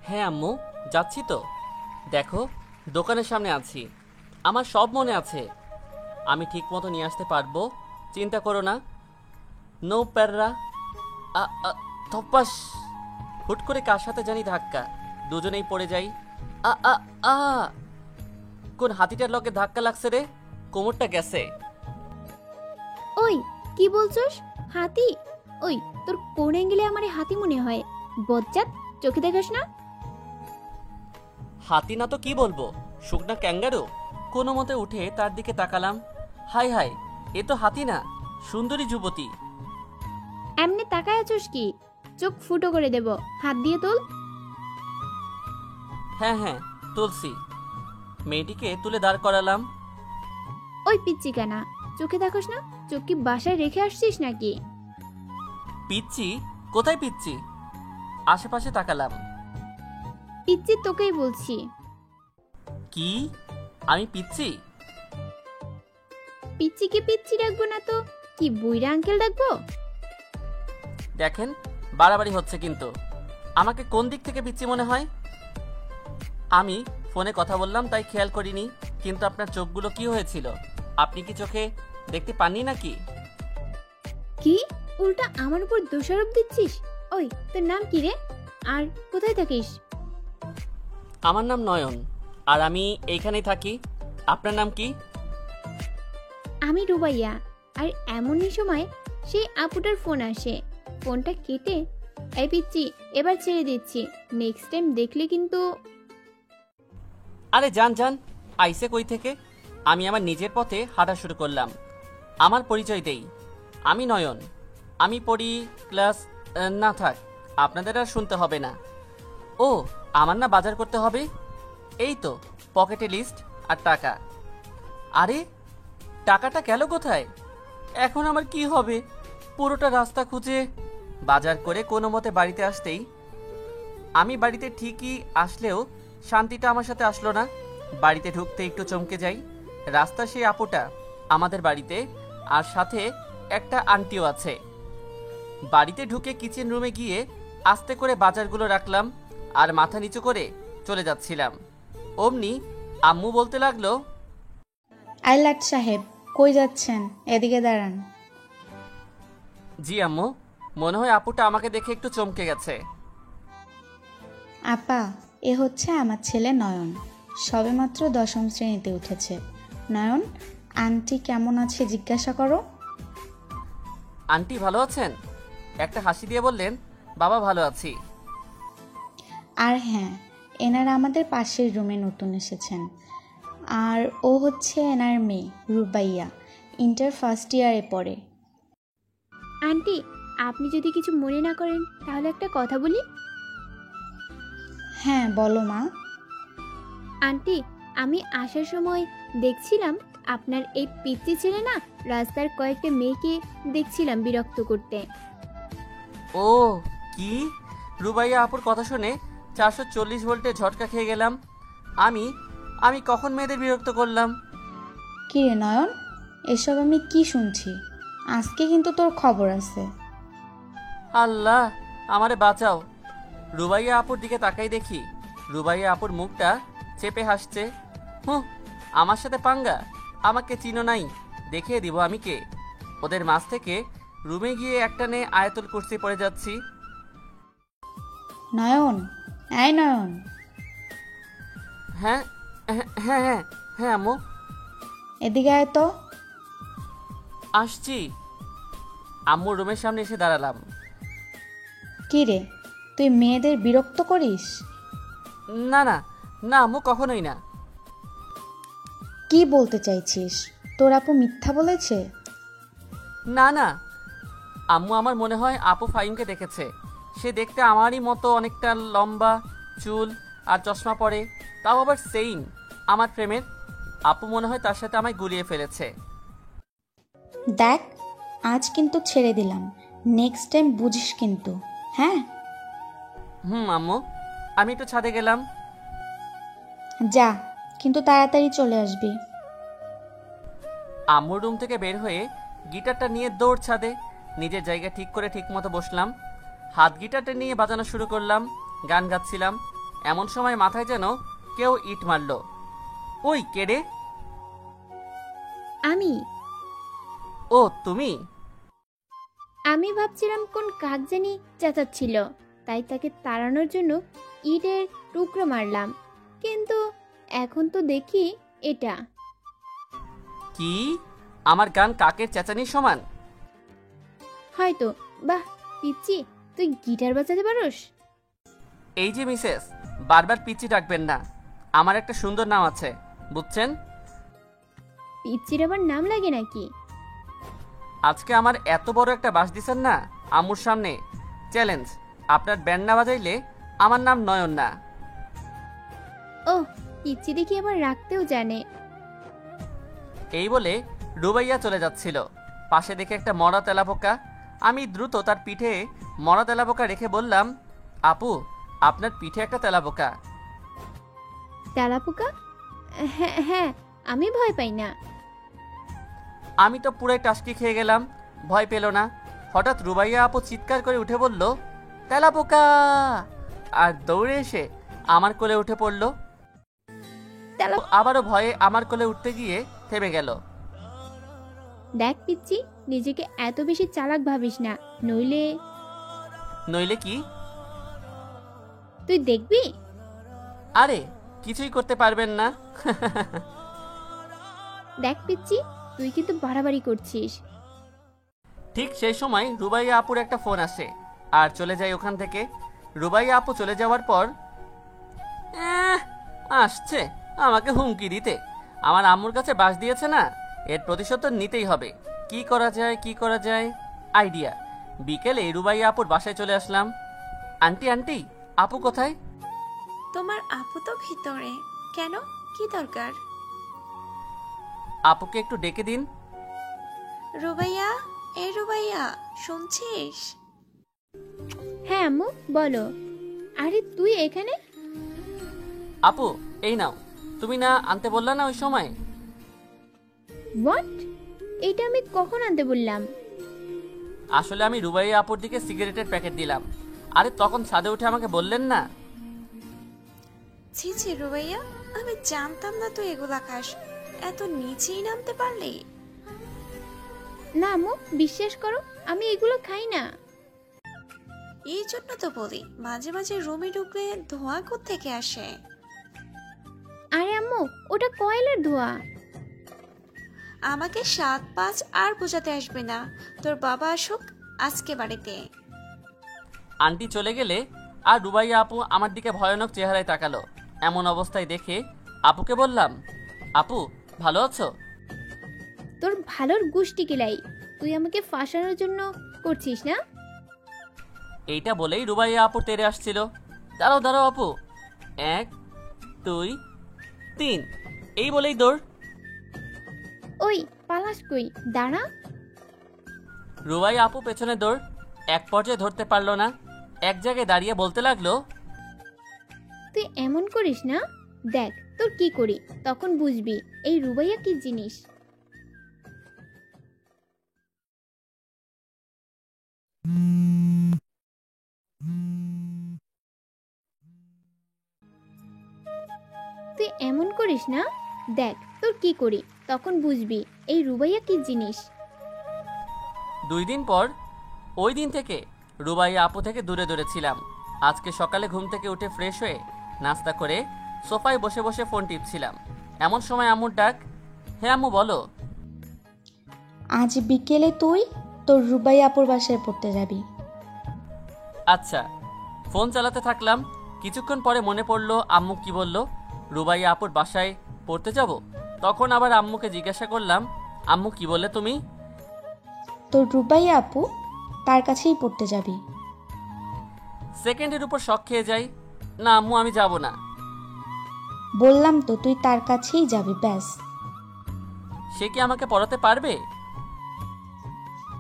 হ্যাঁ আম্মু, যাচ্ছি তো। দেখো, দোকানের সামনে আছি। আমার সব মনে আছে, আমি ঠিক মতো নিয়ে আসতে পারবো, চিন্তা করো না। নো প্যাররা। আ আ, ধপাস! হুট করে কার সাথে জানি ধাক্কা, দুজনেই পড়ে যাই। আ আ আ কোন হাতিটার লগে ধাক্কা লাগছে রে, কোমরটা গেছে। ওই কি বলছস? হাতি? ওই তোর কোন অ্যাঙ্গেলে আমারে হাতি মনে হয়? বজ্জাত, চোখে দেখাস না? হাতি না তো কি বলবো, শুকনা ক্যাঙ্গারু। কোনো মতে উঠে তার দিকে তাকালাম। হাই হাই, এ তো হাতি না, সুন্দরী যুবতী। এমনি তাকায় আছস কি? চোখ ফুটো করে দেব, হাত দিয়ে তোল। হ্যাঁ হ্যাঁ, তুলসী। মেয়েটিকে তুলে দাঁড় করালাম। ওই পিচ্চি কানা, চোখে দেখাস না? চোখ কি বাসায় রেখে আসছিস নাকি? পিচ্ছি? কোথায় পিচ্ছি? আশেপাশে তাকালাম। পিচ্চি তোকেই বলছি। কি? আমি পিচ্ছি? পিচ্চিকে পিচ্চি ডাকবো না তো কি বুইরা আঙ্কেল ডাকবো? দেখেন, বাড়াবাড়ি হচ্ছে কিন্তু। আমাকে কোন দিক থেকে পিচ্ছি মনে হয়? আমি ফোনে কথা বললাম তাই খেয়াল করিনি, কিন্তু আপনার চোখগুলো কি হয়েছিল? আপনি কি চোখে দেখতে পাননি নাকি? কি উল্টা আমার উপর দোষারোপ দিচ্ছিস? ওই তোর নাম কি রে? আর কোথায় থাকিস? আমার নাম নয়ন, আর আমি এইখানেই থাকি। আপনার নাম কি? আমি রুবাইয়া। আর এমনই সময় সেই আপুটার ফোন আসে। ফোনটা কেটে, এই পিচ্চি এবার ছেড়ে দিচ্ছি, নেক্সট টাইম দেখলে কিন্তু। আরে যান যান, আইসে কই থেকে? আমি আমার নিজের পথে হাঁটা শুরু করলাম। আমার পরিচয় দেই, আমি নয়ন। আমি পড়ি ক্লাস, না থাক, আপনাদের আর শুনতে হবে না। ও, আমার না বাজার করতে হবে। এই তো পকেটে লিস্ট আর টাকা। আরে, টাকাটা গেল কোথায়? এখন আমার কি হবে? পুরোটা রাস্তা খুঁজে বাজার করে কোনো মতে বাড়িতে আসতেই, আমি বাড়িতে ঠিকই আসলেও শান্তিটা আমার সাথে আসলো না। বাড়িতে ঢুকতে একটু চমকে যাই। রাস্তা সেই আপুটা আমাদের বাড়িতে, আর সাথে একটা আন্টিও আছে। বাড়িতে ঢুকে কিচেন রুমে গিয়ে আস্তে করে বাজারগুলো রাখলাম আর মাথা নিচু করে চলে যাচ্ছিলাম। অমনি আম্মু বলতে লাগলো, আইলাট সাহেব, কই যাচ্ছেন? এদিকে দাঁড়ান। জি আম্মু। মনে হয় আপুটা আমাকে দেখে একটু চমকে গেছে। আপা, এ হচ্ছে আমার ছেলে নয়ন, সবেমাত্র 10ম শ্রেণীতে উঠেছে। নয়ন, আন্টি কেমন আছে জিজ্ঞাসা করো। আন্টি ভালো আছেন? একটা হাসি দিয়ে বললেন, বাবা ভালো আছি। আর হ্যাঁ, এনারা আমাদের পাশের রুমে নতুন এসেছেন। আর ও হচ্ছে এনার মেয়ে রুবাইয়া, ইন্টার ফার্স্ট ইয়ারে পড়ে। আন্টি, আপনি যদি কিছু মনে না করেন তাহলে একটা কথা বলি। হ্যাঁ বলো মা। আন্টি, আমি আসার সময় দেখছিলাম আপনার এই পিচ্চি ছেলে না রাস্তার কয়েকটা মেয়েকে দেখছিলাম বিরক্ত করতে। ও কি? রুবাইয়া আপুর কথা শুনে 440 ভোল্টে ঝটকা খেয়ে গেলাম। আমি আমি কখন মেয়েদের বিরক্ত করলাম? কি রে নয়ন, এসব আমি কি শুনছি? আজকে কিন্তু তোর খবর আছে। আল্লাহ, আমারে বাঁচাও। রুবাইয়া আপুর দিকে তাকাই দেখি রুবাইয়া আপুর মুখটা চেপে হাসছে। হুঁ, আমার সাথে পাঙ্গা? আমাকে চিনো নাই, দেখিয়ে দিব আমি কে। ওদের মাঝ থেকে রুমে গিয়ে একটানে আয়াতুল কুরসি পড়ে যাচ্ছি। নয়ন, এই নয়ন, হ্যাঁ হ্যাঁ হ্যাঁ হ্যাঁ হ্যাঁ আম্মু, এদিকে আয় তো। আসছি। আম্মুর রুমের সামনে এসে দাঁড়ালাম। কি রে, তুই মেয়েদের বিরক্ত করিস? না না না আম্মু, কখনোই না। কি বলতে চাইছিস? তোর আপু মিথ্যা বলেছে? না না আম্মু, আমার মনে হয় আপু ফাহিমকে দেখেছে। সে দেখতে আমারই মতো, অনেকটা লম্বা, চুল আর চশমা পরে, তাও আবার সেইম আমার প্রেমের। আপু মনে হয় তার সাথে আমায় গুলিয়ে ফেলেছে। দেখ, আজ কিন্তু ছেড়ে দিলাম, নেক্সট টাইম বুঝিস কিন্তু। হ্যাঁ আম্মু, আমি একটু ছাদে গেলাম। যা, কিন্তু তাড়াতাড়ি চলে আসবি। আম্মুর রুম থেকে বের হয়ে গিটারটা নিয়ে দৌড় ছাদে। নিজের জায়গা ঠিক করে ঠিক মতো বসলাম। হাত গিটারটা নিয়ে বাজানো শুরু করলাম। গান গাচ্ছিলাম। এমন সময় মাথায় যেন কেউ ইট মারল। ওই কে রে? আমি ও তুমি? আমি ভাবছিলাম কোন কাক জানি চেঁচাচ্ছিল, তাই তাকে তাড়ানোর জন্য ইটের টুকরো মারলাম, কিন্তু এখন তো দেখি এটা। কি? আমার গান কাকের চেঁচানির সমান? হয়তো। বাহ পিচ্ছি, তুই গিটার বাজাতে পারোস? এই যে মিসেস, বারবার পিচ্ছি ডাকবেন না। আমার একটা সুন্দর নাম আছে, বুঝছেন? পিচ্ছির আবার নাম লাগে নাকি? আজকে আমার এত বড় একটা বাস দিছেন না আম্মুর সামনে, চ্যালেঞ্জ, আপনার ব্যান্ড না বাজাইলে আমার নাম নয়ন না। ও, পিচ্ছি দেখি আবার রাখতেও জানে। এই বলে রুবাইয়া চলে যাচ্ছিল। পাশে দেখে একটা মরা তেলাপোকা। আমি দ্রুত তার পিঠে মরা তেলাপোকা রেখে বললাম, আপু, আপনার পিঠে একটা তেলাপোকা। তেলাপোকা? হ্যাঁ হ্যাঁ, আমি ভয় পাই না। আমি তো পুরাই টাসকি খেয়ে গেলাম, ভয় পেল না। হঠাৎ রুবাইয়া আপু চিৎকার করে উঠে বলল, তেলাপোকা! আর দৌড়ে এসে আমার কোলে উঠে পড়ল। আবারও ভয়ে আমার কোলে উঠতে গিয়ে থেমে গেল। দেখ পিচ্ছি, নিজেকে এত বেশি চালাক ভাবিস না, নইলে নইলে কি? তুই দেখবি। আরে কিছুই করতে পারবেন না। দেখ পিচ্ছি, তুই কিন্তু বাড়াবাড়ি করছিস। ঠিক সেই সময় রুবাইয়া আপুর একটা ফোন আসে আর চলে যায় ওখান থেকে। রুবাইয়া আপু চলে যাওয়ার পর আসছে আমাকে হুমকি দিতে। আমার আম্মুর কাছে বাস দিয়েছে না, এর প্রতিশোধ তো নিতেই হবে। কি করা যায়, কি করা যায়, আইডিয়া। বিকেলে রুবাইয়া আপুর বাসায় চলে আসলাম। আন্টি আন্টি, আপু কোথায়? তোমার আপু তো ভিতরে। কেন, কি দরকার? আপুকে একটু ডেকে দিন। রুবাইয়া, এই রুবাইয়া, শুনছিস? হ্যাঁ আম্মু, বলো। আরে তুই এখানে? আপু এই নাও, তুমি না আনতে বললা না ওই সময়? হোয়াট? এটা আমি কখন আনতে বললাম? আসলে আমি রুবাইয়া আপুর দিকে সিগারেটের প্যাকেট দিলাম। আরে তখন ছাদে উঠে আমাকে বললেন না? ছি ছি রুবাইয়া, আমি জানতাম না তুই এগুলা খাস। এত নিচেই নামতে পারলি? না আম্মু, বিশ্বাস করো, আমি এগুলো খাই না। এই জন্য তো বলি, মাঝে মাঝে রুমে ঢুকলে ধোঁয়া কোত্থেকে আসে। আরে আম্মু, ওটা কয়লার ধোয়া। আমাকে 7-5 আর বোঝাতে আসবে না। তোর বাবা আসুক আজকে বাড়িতে। আন্টি চলে গেলে আর রুবাইয়া আপু আমার দিকে ভয়ানক চেহারায় তাকালো। এমন অবস্থায় দেখে আপুকে বললাম, আপু ভালো আছো? তোর ভালোর গুষ্টি কিলাই, তুই আমাকে ফাঁসানোর জন্য করছিস না? এইটা বলেই রুবাইয়া আপু তেড়ে আসছিল। দাঁড়াও দাঁড়াও আপু, 1 2 3, এই বলেই দৌড়। ওই পালাস কই, দাঁড়া। রুবাইয়া আপু পেছনে দৌড়। এক পর্যায়ে ধরতে পারলো না, এক জায়গায় দাঁড়িয়ে বলতে লাগলো, তুই এমন করিস না, দেখ তোর কি করি, তখন বুঝবি এই রুবাইয়া কি জিনিস। তুই এমন করিস না, দেখ তোর কি করি, তখন বুঝবি এই রুবাইয়া কি জিনিস। 2 দিন পর। ওই দিন থেকে রুবাইয়া আপু থেকে দূরে দূরে ছিলাম। আজকে সকালে ঘুম থেকে উঠে ফ্রেশ হয়ে নাস্তা করে সোফায় বসে বসে ফোন টিপছিলাম। এমন সময় আম্মুর ডাক। হ্যাঁ আম্মু বলো। আজ বিকেলে তুই তোর রুবাইয়া আপুর বাসায় পড়তে যাবি। আচ্ছা। ফোন চালাতে থাকলাম। কিছুক্ষণ পরে মনে পড়লো আম্মু কি বলল, রুবাইয়া আপুর বাসায় পড়তে যাব। তখন আবার আম্মুকে জিজ্ঞাসা করলাম, আম্মু কি বললে তুমি? তোর রুবাইয়া আপু, তার কাছেই পড়তে যাবি। সেকেন্ডের উপর শক খেয়ে যাই। না আম্মু, আমি যাব না। বললাম তো তুই তার কাছেই যাবি, ব্যাস। সে কি আমাকে পড়াতে পারবে?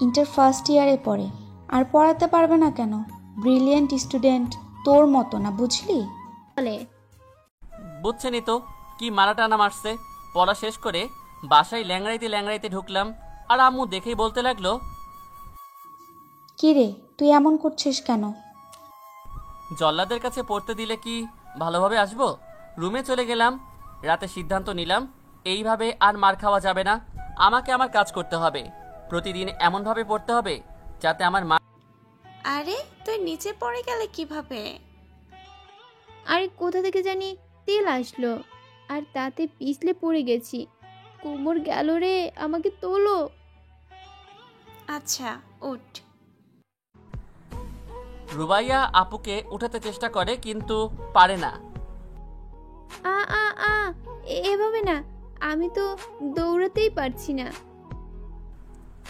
ইন্টার ফার্স্ট ইয়ারে পড়ে, আর পড়াতে পারবে না কেন? ব্রিলিয়েন্ট স্টুডেন্ট, তোর মতো না, বুঝলি? বলে বুঝছেনই তো কি মারাটানা মারছে। পড়া শেষ করে বাসায় ল্যাংড়াইতে ল্যাংড়াইতে ঢুকলাম, আর আম্মু দেখেই বলতে লাগলো, কি রে, তুই এমন করছিস কেন? জল্লাদের কাছে পড়তে দিলে কি ভালোভাবে আসবো। রুমে চলে গেলাম। রাতে সিদ্ধান্ত নিলাম এইভাবে আর মার খাওয়া যাবে না। আমাকে আমার কাজ করতে হবে। প্রতিদিন এমনভাবে পড়তে হবে যাতে আমার মা। আরে তুই নিচে পড়ে গেলে কিভাবে? আরে কোথা থেকে জানি তেল আসলো, আর তাতে পিছলে পড়ে গেছি। কোমর গেল রে, আমাকে তোলো। আচ্ছা উঠ। রুবাইয়া আপুকে উঠাতে চেষ্টা করে কিন্তু পারে না। আ আ আ এভাবে না, আমি তো দৌড়াতেই পারছি না।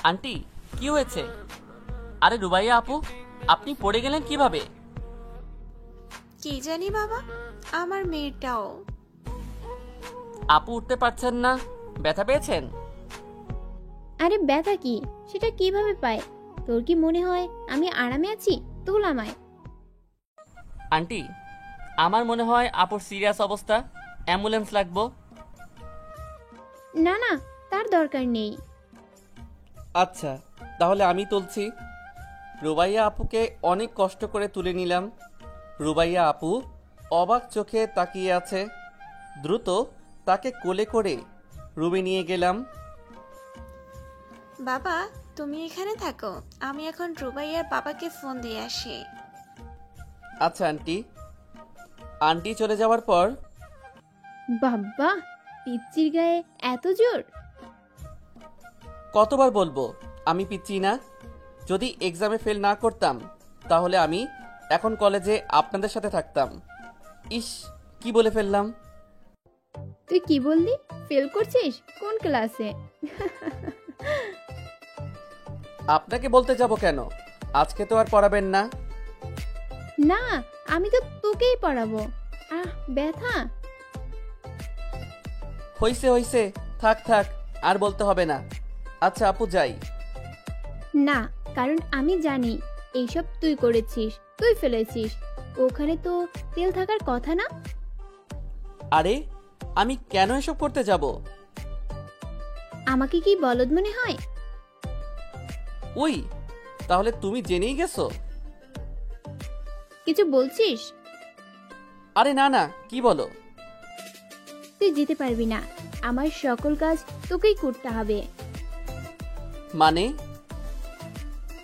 আন্টি কি হয়েছে? আরে রুবাইয়া আপু, আপনি পড়ে গেলেন কিভাবে? কি জানি বাবা, আমার মেয়েটাও। আপু উঠতে পারছেন না, ব্যথা পেয়েছেন? আরে ব্যথা কি, সেটা কিভাবে পায়? তোর কি মনে হয় আমি আরামে আছি? তোল আমায়। আন্টি, আমার মনে হয় আপুর সিরিয়াস অবস্থা, অ্যাম্বুলেন্স লাগবো। না না, তার দরকার নেই। আচ্ছা তাহলে আমি তুলছি। রুবাইয়া আপুকে অনেক কষ্ট করে তুলে নিলাম। রুবাইয়া আপু অবাক চোখে তাকিয়ে আছে। দ্রুত তাকে কোলে করে রুমে নিয়ে গেলাম। বাবা তুমি এখানে থাকো, আমি এখন রুবাইয়ার বাবাকে ফোন দিয়ে আসি। আচ্ছা আন্টি। আন্টি চলে যাওয়ার পর বাবা, পিচ্চির গায়ে এত জোর! কতবার বলবো আমি পিচ্ছি না? যদি এক্সামে ফেল না করতাম তাহলে আমি এখন কলেজে আপনাদের সাথে থাকতাম। ইস, কি বলে ফেললাম। তুই কি বললি? ফেল করছিস? কোন ক্লাসে? আপনাকে বলতে যাব কেন? আজকে তো আর পড়াবেন না। না, আমি তো তোকেই পড়াবো। আহ, ব্যথা! হইছে হইছে, থাক থাক, আর বলতে হবে না। আচ্ছা আপু যাই। না, কারণ আমি জানি এইসব তুই করেছিস, তুই ফেলেছিস। ওখানে তো তেল থাকার কথা না। আরে আমি কেন এসব করতে যাব? আমাকে কি বলদ মনে হয়? ওই, তাহলে তুমি জেনেই গেছো? কিছু বলছিস? আরে না না, কি বলো? তুই যেতে পারবি না। আমার সকল কাজ তোকেই করতে হবে। মানে?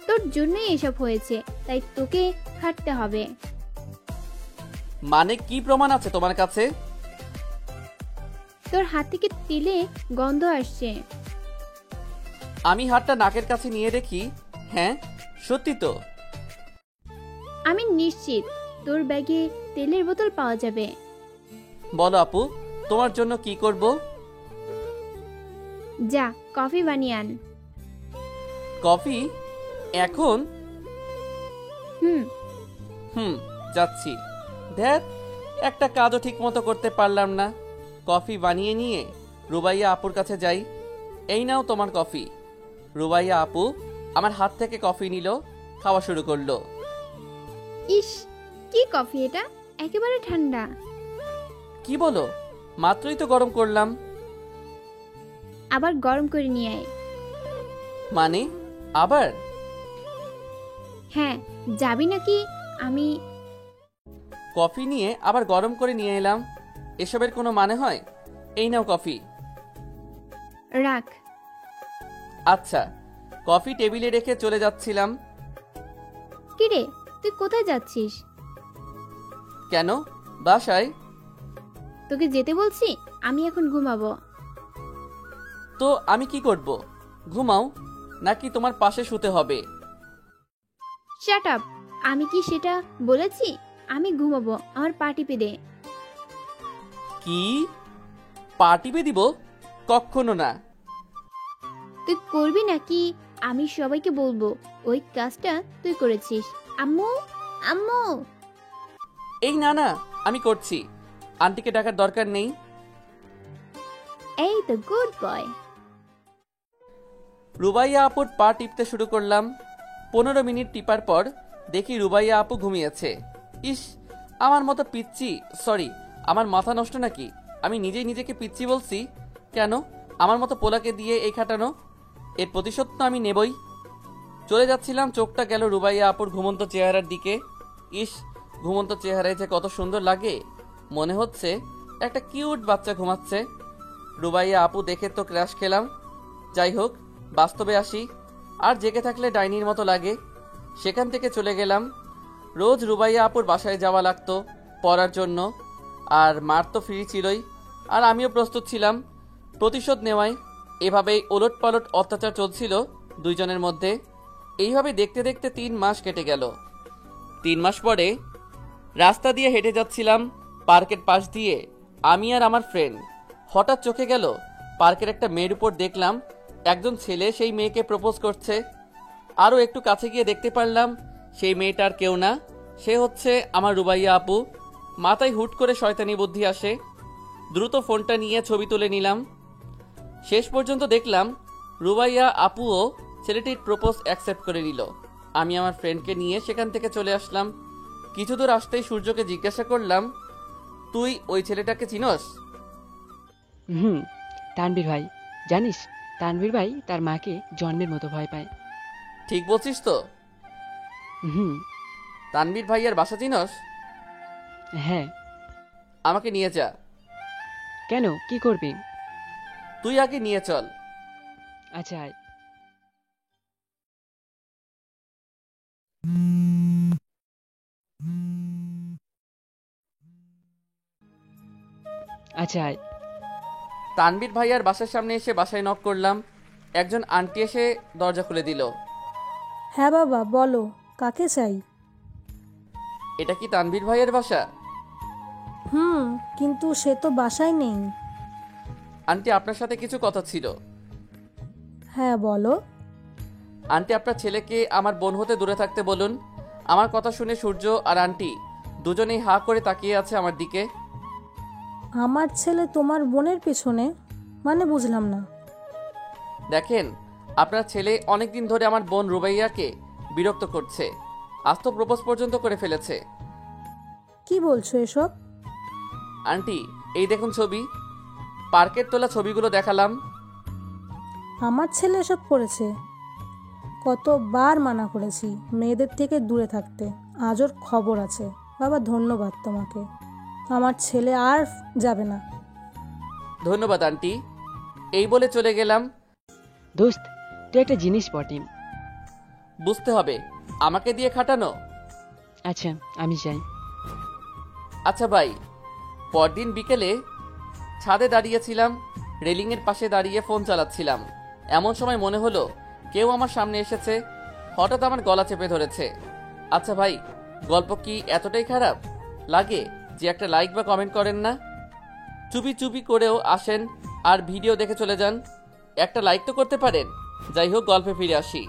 তোর জন্যই এসব হয়েছে, তাই তোকে খাটতে হবে। মানে কি প্রমাণ আছে তোমার কাছে? তোর হাত থেকে তেলে গন্ধ আসছে। আমি হাতটা নাকের কাছে নিয়ে দেখি। হ্যাঁ, সত্যি তো। আমি নিশ্চিত তোর ব্যাগে তেলের বোতল পাওয়া যাবে। বলো আপু, তোমার জন্য কি করব? যা, কফি বানিয়ে আন। কফি? এখন? হুম। হুম, যাচ্ছি। ধ্যাত, একটা কাজও ঠিক মতো করতে পারলাম না। কফি বানিয়ে নিয়ে রুবাইয়া আপুর কাছে যাই। এই নাও তোমার কফি। রুবাইয়া আপু আমার হাত থেকে কফি নিল, খাওয়া শুরু করলো। ইস, কি কফি এটা, একেবারে ঠান্ডা। কি বলো? মাত্রই তো গরম করলাম। আবার গরম করে নিয়ে আয়। মানে আবার? হ্যাঁ, যাবি নাকি? আমি কফি নিয়ে আবার গরম করে নিয়ে এলাম। এসবের কোনো মানে হয়? এই নাও কফি। রাখ। আচ্ছা, কফি টেবিলে রেখে চলে যাচ্ছিলাম। কিরে, তুই কোথায় যাচ্ছিস? কেন? বাসায়। তোকে যেতে বলছি, আমি এখন ঘুমাবো। তো আমি কি করব? ঘুমাও, নাকি তোমার পাশে শুতে হবে? Shut up! আমি কি সেটা বলেছি? আমি ঘুমাবো, আমার পা টিপে দে। কি? পা টিপে দিব? কখনো না। তুই করবি নাকি আমি সবাইকে বলবো ওই কাজটা তুই করেছিস? আম্মু, আম্মু! এই না না, আমি করছি। আন্টিকে ডাকার দরকার নেই। এই তো গুড বয়। রুবাইয়া আপুর পা টিপতে শুরু করলাম। 15 মিনিট টিপার পর দেখি রুবাইয়া আপু ঘুমিয়েছে। ইস, আমার মতো পিচ্ছি, সরি, আমার মাথা নষ্ট নাকি? আমি নিজেই নিজেকে পিচ্ছি বলছি কেন? আমার মতো পোলাকে দিয়ে এই খাটানো, এর প্রতিশোধ তো আমি নেবই। চলে যাচ্ছিলাম, চোখটা গেল রুবাইয়া আপুর ঘুমন্ত চেহারার দিকে। ইস, ঘুমন্ত চেহারায় যে কত সুন্দর লাগে মনে হচ্ছে একটা কিউট বাচ্চা ঘুমাচ্ছে। রুবাইয়া আপু দেখে তো ক্র্যাশ খেলাম। যাই হোক, বাস্তবে আসি, আর জেগে থাকলে ডাইনির মতো লাগে। সেখান থেকে চলে গেলাম। রোজ রুবাইয়া আপুর বাসায় যাওয়া লাগতো পড়ার জন্য, আর মার তো ফ্রি ছিলই, আর আমিও প্রস্তুত ছিলাম প্রতিশোধ নেওয়ায়। এভাবেই ওলট পালট অত্যাচার চলছিল দুইজনের মধ্যে। এইভাবে দেখতে দেখতে 3 মাস কেটে গেল। 3 মাস পরে রাস্তা দিয়ে হেঁটে যাচ্ছিলাম পার্কের পাশ দিয়ে, আমি আর আমার ফ্রেন্ড। হঠাৎ চোখে গেল পার্কের একটা মেয়ের উপর। দেখলাম একজন ছেলে সেই মেয়েকে প্রপোজ করছে। আরও একটু কাছে গিয়ে দেখতে পারলাম সেই মেয়েটার কেউ না, সে হচ্ছে আমার রুবাইয়া আপু। মাথায় হুট করে শয়তানি বুদ্ধি আসে, দ্রুত ফোনটা নিয়ে ছবি তুলে নিলাম। শেষ পর্যন্ত দেখলাম রুবাইয়া আপুও ছেলেটির প্রপোজ অ্যাকসেপ্ট করে নিল। আমি আমার ফ্রেন্ডকে নিয়ে সেখান থেকে চলে আসলাম। কিছু দূর আসতেই সূর্যকে জিজ্ঞাসা করলাম, তুই ওই ছেলেটাকে চিনস? হুম, তানভীর ভাই। জানিস, তানভীর ভাই তার মাকে জন্মের মতো ভয় পায়। ঠিক বলছিস তো? হুম। তানভীর ভাইয়ার বাসা চিনস? হ্যাঁ। আমাকে নিয়ে যা। কেন, কি করবি? তুই আগে নিয়ে চল। আচ্ছা আয়। আচ্ছা আয়। তানভীর ভাইয়ার বাসার সামনে এসে বাসায় নক করলাম। একজন আন্টি এসে দরজা খুলে দিল। হ্যাঁ বাবা, বলো কাকে চাই? এটা কি তানভীর ভাইয়ের বাসা? কিন্তু সে তো বাসায় নেই। আন্টি, আপনার সাথে কিছু কথা ছিল। হ্যাঁ বলো। আন্টি, আপনার ছেলেকে আমার বোন হতে দূরে থাকতে বলুন। আমার কথা শুনে সূর্য আর আন্টি দুজনেই হা করে তাকিয়ে আছে আমার দিকে। আমার ছেলে তোমার বোনের পেছনে? মানে বুঝলাম না। দেখেন, আপনার ছেলে অনেকদিন ধরে আমার বোন রুবাইয়াকে বিরক্ত করছে। আজ তো প্রপোজ পর্যন্ত করে ফেলেছে। কি বলছো এসব? আন্টি, এই দেখুন ছবি। পার্কের তোলা ছবিগুলো দেখালাম। আমার ছেলে এসব করেছে? কতবার মানা করেছি মেয়েদের থেকে দূরে থাকতে, আজ ওর খবর আছে। বাবা ধন্যবাদ তোমাকে, আমার ছেলে আর যাবে না। ধন্যবাদ আন্টি, এই বলে চলে গেলাম। দোস্ত, তুই একটা জিনিস বটে। বুঝতে হবে আমাকে দিয়ে খাটানো। আচ্ছা, আমি যাই। আচ্ছা ভাই। পরদিন বিকেলে ছাদে দাঁড়িয়েছিলাম, রেলিংয়ের পাশে দাঁড়িয়ে ফোন চালাচ্ছিলাম। এমন সময় মনে হলো কেউ আমার সামনে এসেছে। হঠাৎ আমার গলা চেপে ধরেছে। আচ্ছা ভাই, গল্প কি এতটাই খারাপ লাগে যে একটা লাইক বা কমেন্ট করেন না? চুপি চুপি করেও আসেন আর ভিডিও দেখে চলে যান। একটা লাইক তো করতে পারেন। যাই হোক, গল্পে ফিরে আসি।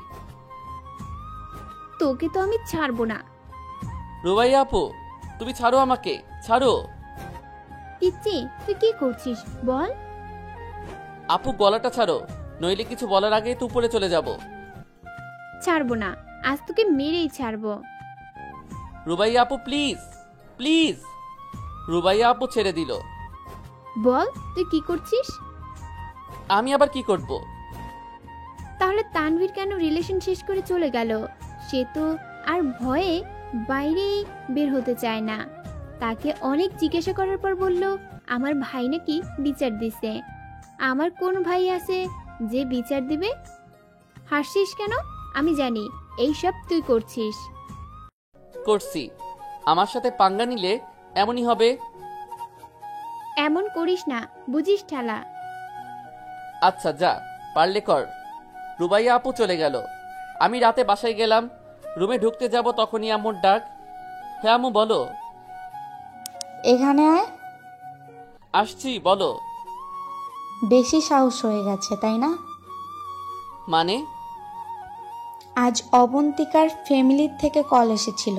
তোকে তো আমি ছাড়বো না। রুবাইয়া আপু, তুমি ছাড়ো আমাকে, ছাড়ো। পিচ্ছি, তুই কি করছিস বল? আপু, গলাটা ছাড়ো, নইলে কিছু বলার আগেই তো উপরে চলে যাব। ছাড়বো না, আজ তোকে মেরেই ছাড়বো। রুবাইয়া আপু প্লিজ, প্লিজ। রুবাইয়া আপু ছেড়ে দিল। বল তুই কি করছিস? আমি আবার কি করব? তাহলে তানভীর কেন রিলেশন শেষ করে চলে গেল? সে তো আর ভয়ে বাইরেই বের হতে চায় না। তাকে অনেক জিজ্ঞাসা করার পর বলল আমার ভাই নাকি বিচার দিছে। আমার কোন ভাই আছে যে বিচার দিবে? হাসছিস কেন? আমি জানি এইসব তুই করছিস। করছি। আমার সাথে পাঙ্গা নিলে এমনই হবে। এমন করিস না, বুঝিস ঠেলা। আচ্ছা যা, পারলে কর। রুবাইয়া আপু চলে গেল। আমি রাতে বাসায় গেলাম। রুমে ঢুকতে যাব তখনই আম্মুর ডাক। হ্যাঁ আম্মু, বলো। এখানে আয়। আসছি, বলো। বেশি সাহস হয়ে গেছে তাই না? মানে? আজ অবন্তিকার ফ্যামিলির থেকে কল এসেছিল,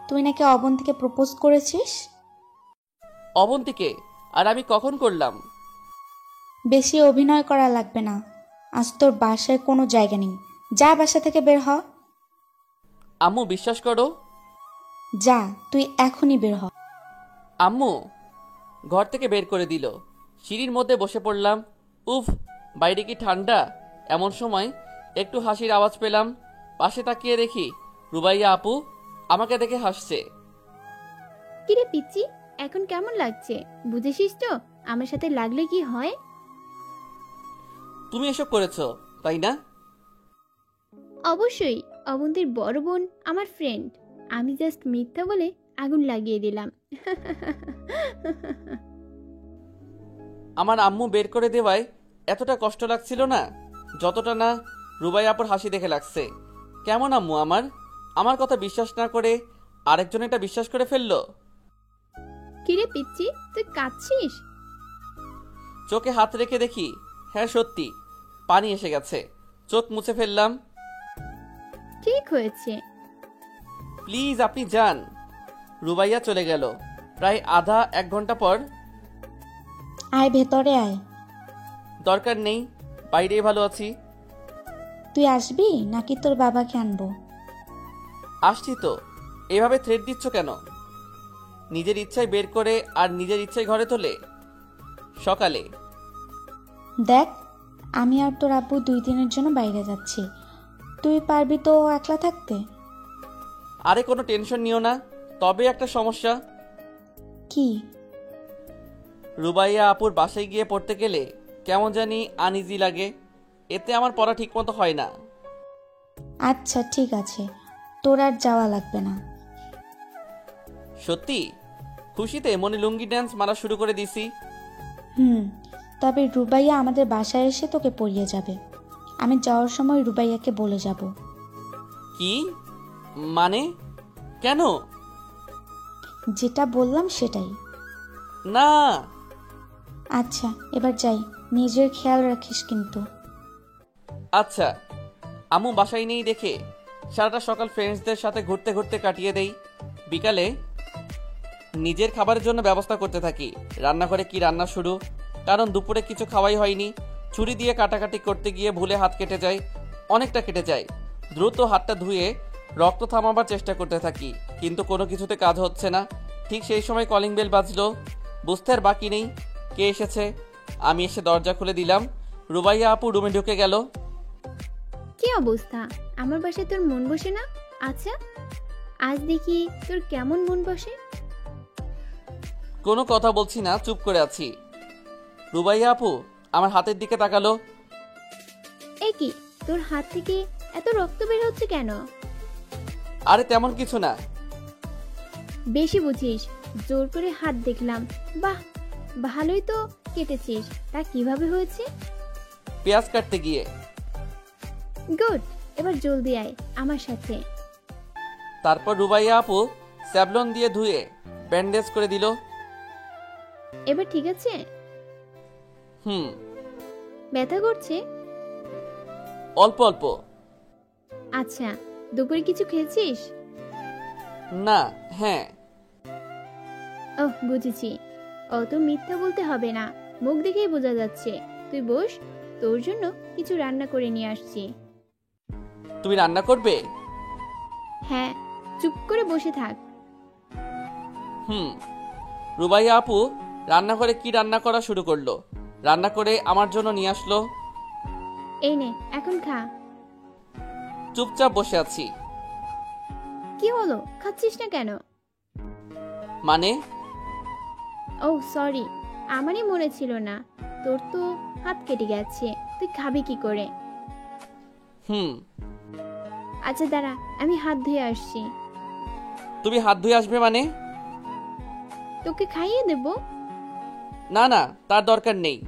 তুই নাকি অবন্তিকে প্রপোজ করেছিস। অবন্তিকে? আর আমি কখন করলাম? বেশি অভিনয় করা লাগবে না। আজ তোর বাসায় কোনো জায়গা নেই, যা বাসা থেকে বের হ। আম্মু, বিশ্বাস করো। যা, তুই এখনই বের হ। আম্মু ঘর থেকে বের করে দিল। সিঁড়ির মধ্যে বসে পড়লাম। উফ, বাইরে কি ঠান্ডা। এমন সময় একটু হাসির আওয়াজ পেলাম। পাশে তাকিয়ে দেখি রুবাইয়া আপু আমাকে দেখে হাসছে। কিরে পিচ্ছি, এখন কেমন লাগছে বুঝেছিস তো আমার সাথে লাগলে কি হয়? তুমি এসব করেছো তাই না? অবশ্যই, অবন্তীর বড় বোন আমার ফ্রেন্ড। আমি জাস্ট মিথ্যা বলে আগুন লাগিয়ে দিলাম। আমার আম্মু বের করে দেওয়ায় এতটা কষ্ট লাগছিল না যতটা না রুবাই আপুর হাসি দেখে লাগছে। কেমন আম্মু আমার আমার কথা বিশ্বাস না করে আরেকজন এটা বিশ্বাস করে ফেললো। কিরে পিচ্ছি, তুই কাঁদছিস? চোখে হাত রেখে দেখি, হ্যাঁ সত্যি পানি এসে গেছে। চোখ মুছে ফেললাম। ঠিক হয়েছে। প্লিজ আপনি যান। রুবাইয়া চলে গেল। প্রায় আধা এক ঘন্টা পর, আয় ভেতরে আয়। দরকার নেই, বাইরেই ভালো আছি। তুই আসবি নাকি তোর বাবাকে আনবো? আসছি তো, এভাবে থ্রেট দিচ্ছ কেন? নিজের ইচ্ছায় বের করে আর নিজের ইচ্ছায় ঘরে তোলে। সকালে দেখ, আমি আর তোর আব্বু 2 দিনের জন্য বাইরে যাচ্ছি। তুই পারবি তো একলা থাকতে? আরে কোনো টেনশন নিও না, তবে একটা সমস্যা। কি? রুবাইয়া আপুর বাসায় গিয়ে পড়তে গেলে কেমন জানি আনইজি লাগে। এতে আমার পড়া ঠিক মতো হয় না। আচ্ছা ঠিক আছে, তোর আর যাওয়া লাগবে না। সত্যি? খুশিতে মনে লুঙ্গি ড্যান্স মারা শুরু করে দিছি। তবে রুবাইয়া আমাদের বাসায় এসে তোকে পড়িয়ে যাবে। আমি যাওয়ার সময় রুবাইয়াকে বলে যাব। কি মানে? কেন? যেটা বললাম সেটাই। না। আচ্ছা এবার যাই, নিজের খেয়াল রাখিস কিন্তু। আচ্ছা। আম্মু বাসায় নেই দেখে সারাটা সকাল ফ্রেন্ডসদের সাথে ঘুরতে ঘুরতে কাটিয়ে দেই। বিকালে নিজের খাবারের জন্য ব্যবস্থা করতে থাকি। রান্নাঘরে কি রান্না শুরু, কারণ দুপুরে কিছু খাওয়াই হয়নি। ছুরি দিয়ে কাটাকাটি করতে গিয়ে ভুলে হাত কেটে যায়, অনেকটা কেটে যায়। দ্রুত হাতটা ধুয়ে রক্ত থামাবার চেষ্টা করতে থাকি, কিন্তু কোনো কিছুতে কাজ হচ্ছে না। ঠিক সেই সময় কলিং বেল বাজলো। বুঝতে আর বাকি নেই কে এসেছে। আমি এসে দরজা খুলে দিলাম। রুবাইয়া আপু রুমে ঢুকে গেল। কি অবস্থা? আমার বাসায় তোর মন বসে না? আচ্ছা, আজ দেখি তোর কেমন মন বসে। কোনো কথা বলছি না, চুপ করে আছি। রুবাইয়া আপু আমার হাতের দিকে তাকালো। এই কি, তোর হাত থেকে এত রক্ত বের হচ্ছে কেন? আরে তেমন কিছু না। বেশি বুঝিস, জোর করে হাত দেখলাম। বাহ, ভালোই তো কেটেছিস। তা কিভাবে হয়েছে? পেঁয়াজ কাটতে গিয়ে। গুড, এবার জলদি আয় আমার সাথে। তারপর রুবাইয়া আপু স্যাভলন দিয়ে ধুয়ে ব্যান্ডেজ করে দিল। এবার ঠিক আছে? ব্যথা করছে? অল্প অল্প। আচ্ছা, দুপুরে কিছু খেয়েছিস? না। হ্যাঁ। ওহ, বুঝেছি। অত মিথ্যা বলতে হবে না, মুখ দেখেই বোঝা যাচ্ছে। তুই বস, তোর জন্য কিছু রান্না করে নিয়ে আসছি। তুমি রান্না করবে? হ্যাঁ, চুপ করে বসে থাক। রুবাইয়া আপু রান্না করে কি রান্না করা শুরু করলো। রান্না করে আমার জন্য নিয়ে আসলো। এই নে, এখন খা। চুপচাপ বসে আছি। কি হলো, খাচ্ছিস না কেন? মানে? ও সরি, আমারই মনে ছিল না। তোর তো হাত কেটে গেছে, তুই খাবি কি করে? আচ্ছা দাঁড়া, আমি হাত ধুয়ে আসছি। তুমি হাত ধুয়ে আসবে মানে? তোকে খাইয়ে দেব। না না, তার দরকার নেই।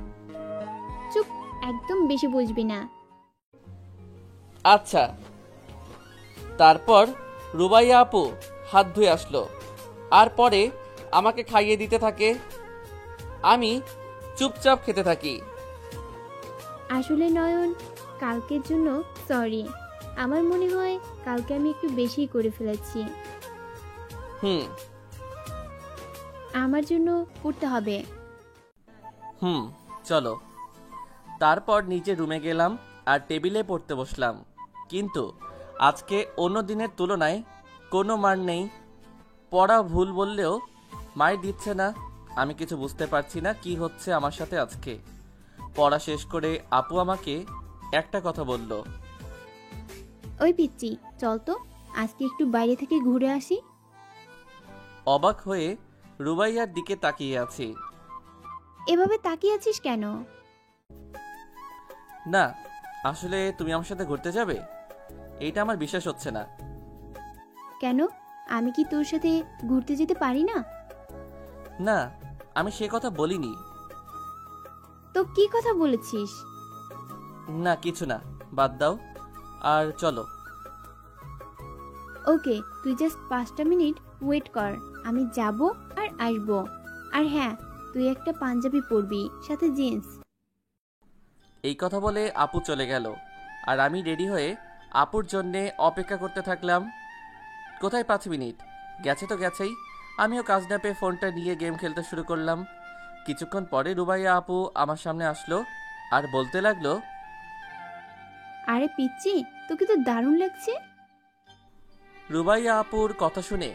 চুপ, একদম বেশি বুঝবি না। আচ্ছা। তারপর রুবাইয়া আপু হাত ধুয়ে আসলো আর পরে আমাকে খাইয়ে দিতে থাকে। আমি চুপচাপ খেতে থাকি। আসলে নয়ন, কালকের জন্য সরি। আমার মনে হয় কালকে আমি একটু বেশি করে ফেলেছি। আমার জন্য করতে হবে। চলো। তারপর নিচে রুমে গেলাম আর টেবিলে পড়তে বসলাম। কিন্তু আজকে অন্য দিনের তুলনায় কোনো মার নেই। পড়া ভুল বললেও মার দিচ্ছে না। আমি কিছু বুঝতে পারছি না কি হচ্ছে আমার সাথে আজকে। পড়া শেষ করে আপু আমাকে একটা কথা বলল। ওই পিচ্চি, চল তো আজকে একটু বাইরে থেকে ঘুরে আসি। অবাক হয়ে রুবাইয়ার দিকে তাকিয়ে আছি। এভাবে তাকিয়ে আছিস কেন? না, আসলে তুমি আমার সাথে ঘুরতে যাবে এইটা আমার বিশ্বাস হচ্ছে না। কেন? আমি কি তোর সাথে ঘুরতে যেতে পারি না? না, আমি সে কথা বলিনি। তো কি কথা বলেছিস? না কিছু না, বাদ দাও আর চলো। ওকে, তুই জাস্ট 5টা মিনিট ওয়েট কর, আমি যাব আর আসবো। আর হ্যাঁ, তুই একটা পাঞ্জাবি পরবি, সাথে জিন্স। এই কথা বলে আপু চলে গেল আর আমি রেডি হয়ে আপুর জন্যে অপেক্ষা করতে থাকলাম। কোথায় 5 মিনিট, গেছে তো গেছেই। আমিও কাজ না পেয়ে ফোনটা নিয়ে গেম খেলতে শুরু করলাম। কিছুক্ষণ পরে রুবাইয়া আপু আমার সামনে আসলো আর বলতে লাগলো, আরে পিচ্চি, তোকে তো দারুণ লাগছে। রুবাইয়া আপুর কথা শুনে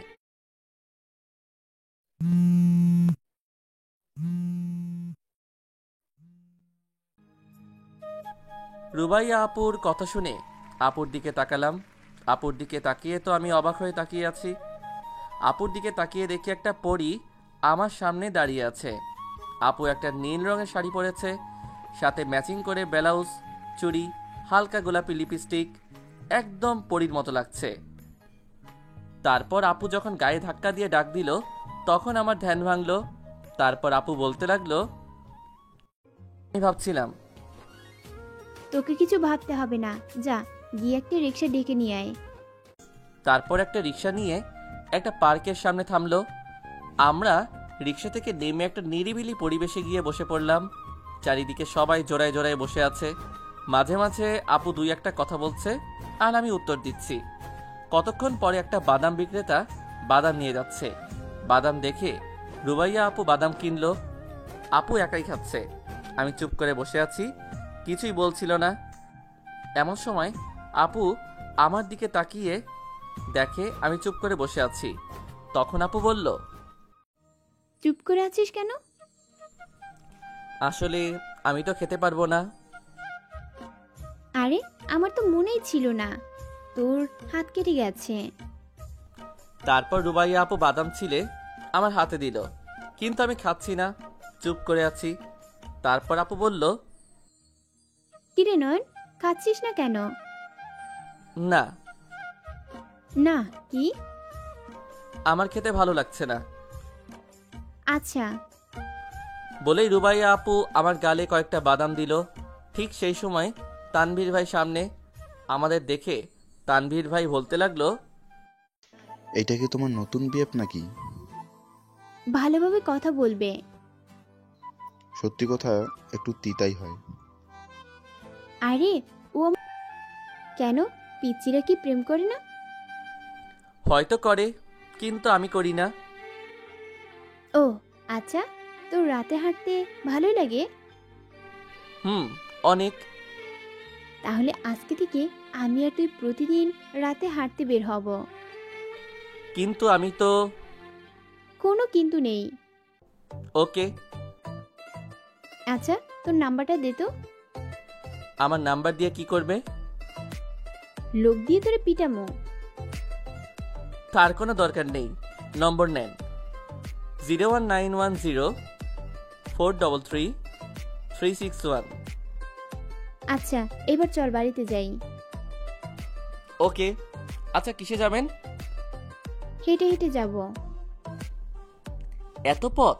রুবাইয়া আপুর কথা শুনে আপুর দিকে তাকালাম। আপুর দিকে তাকিয়ে তো আমি অবাক হয়ে তাকিয়ে আছি। আপুর দিকে তাকিয়ে দেখি একটা পরী আমার সামনে দাঁড়িয়ে আছে। আপু একটা নীল রঙের শাড়ি পরেছে, সাথে ম্যাচিং করে ব্লাউজ, চুড়ি, হালকা গোলাপি লিপস্টিক, একদম পরীর মতো লাগছে। তারপর আপু যখন গায়ে ধাক্কা দিয়ে ডাক দিল তখন আমার ধ্যান ভাঙলো। তারপর আপু বলতে লাগলো, আমি ভাবছিলাম। তোকে কিছু ভাবতে হবে না, যা গিয়ে একটা রিক্সা ডেকে নিয়ে আয়। তারপর একটা রিক্সা নিয়ে একটা পার্কের সামনে থামলো। আমরা রিক্সা থেকে নেমে একটা নিরিবিলি পরিবেশে গিয়ে বসে পড়লাম। চারিদিকে সবাই জোড়ায় জোড়ায় বসে আছে। মাঝে মাঝে আপু 2-1টা কথা বলছে আর আমি উত্তর দিচ্ছি। কতক্ষণ পরে একটা বাদাম বিক্রেতা বাদাম নিয়ে যাচ্ছে। বাদাম দেখে রুবাইয়া আপু বাদাম কিনলো। আপু একাই খাচ্ছে, আমি চুপ করে বসে আছি, কিছুই বলছিল না। এমন সময় আপু আমার দিকে তাকিয়ে দেখে আমি চুপ করে বসে আছি। তখন আপু বলল, চুপ করে আছিস কেন? আসলে আমি তো খেতে পারবো না। আরে, আমার তো মনেই ছিল না, তোর হাত কেটে গেছে। তারপর রুবাইয়া আপু বাদাম ছিলে আমার হাতে দিল, কিন্তু আমি খাচ্ছি না, চুপ করে আছি। তারপর আপু বলল, কিরে নয়ন, খাচ্ছিস না কেন? না, না কি? আমার খেতে ভালো লাগছে না। আচ্ছা। বলেই রুবাইয়া আপু আমার গালে কয়েকটা বাদাম দিল। ঠিক সেই সময় তানভীর ভাই সামনে। আমাদের দেখে তানভীর ভাই বলতে লাগলো, এইটা কি তোমার নতুন বিএফ নাকি? ভালোভাবে কথা বলবে। সত্যি কথা একটু তিতাই হয়। আরে ও কেন, পিচ্চিরা কি প্রেম করে না? হয়তো করে, কিন্তু আমি করি না। ও আচ্ছা, তোর রাতে হাঁটতে ভালোই লাগে? অনেক। তাহলে আজকে থেকে আমি আর তুই প্রতিদিন রাতে হাঁটতে বের হব। কিন্তু আমি তো। কোনো কিন্তু নেই। ওকে। আচ্ছা, তোর নাম্বারটা দে তো। আমার নাম্বার দিয়ে কি করবে? লোক দিয়ে তোরে পিটামো। তার কোনো দরকার নেই, নম্বর নেন 01910433361। আচ্ছা, এবার চল বাড়িতে যাই। ওকে। আচ্ছা, কিসে যাবেন? হেঁটে হেঁটে যাব। এত পথ?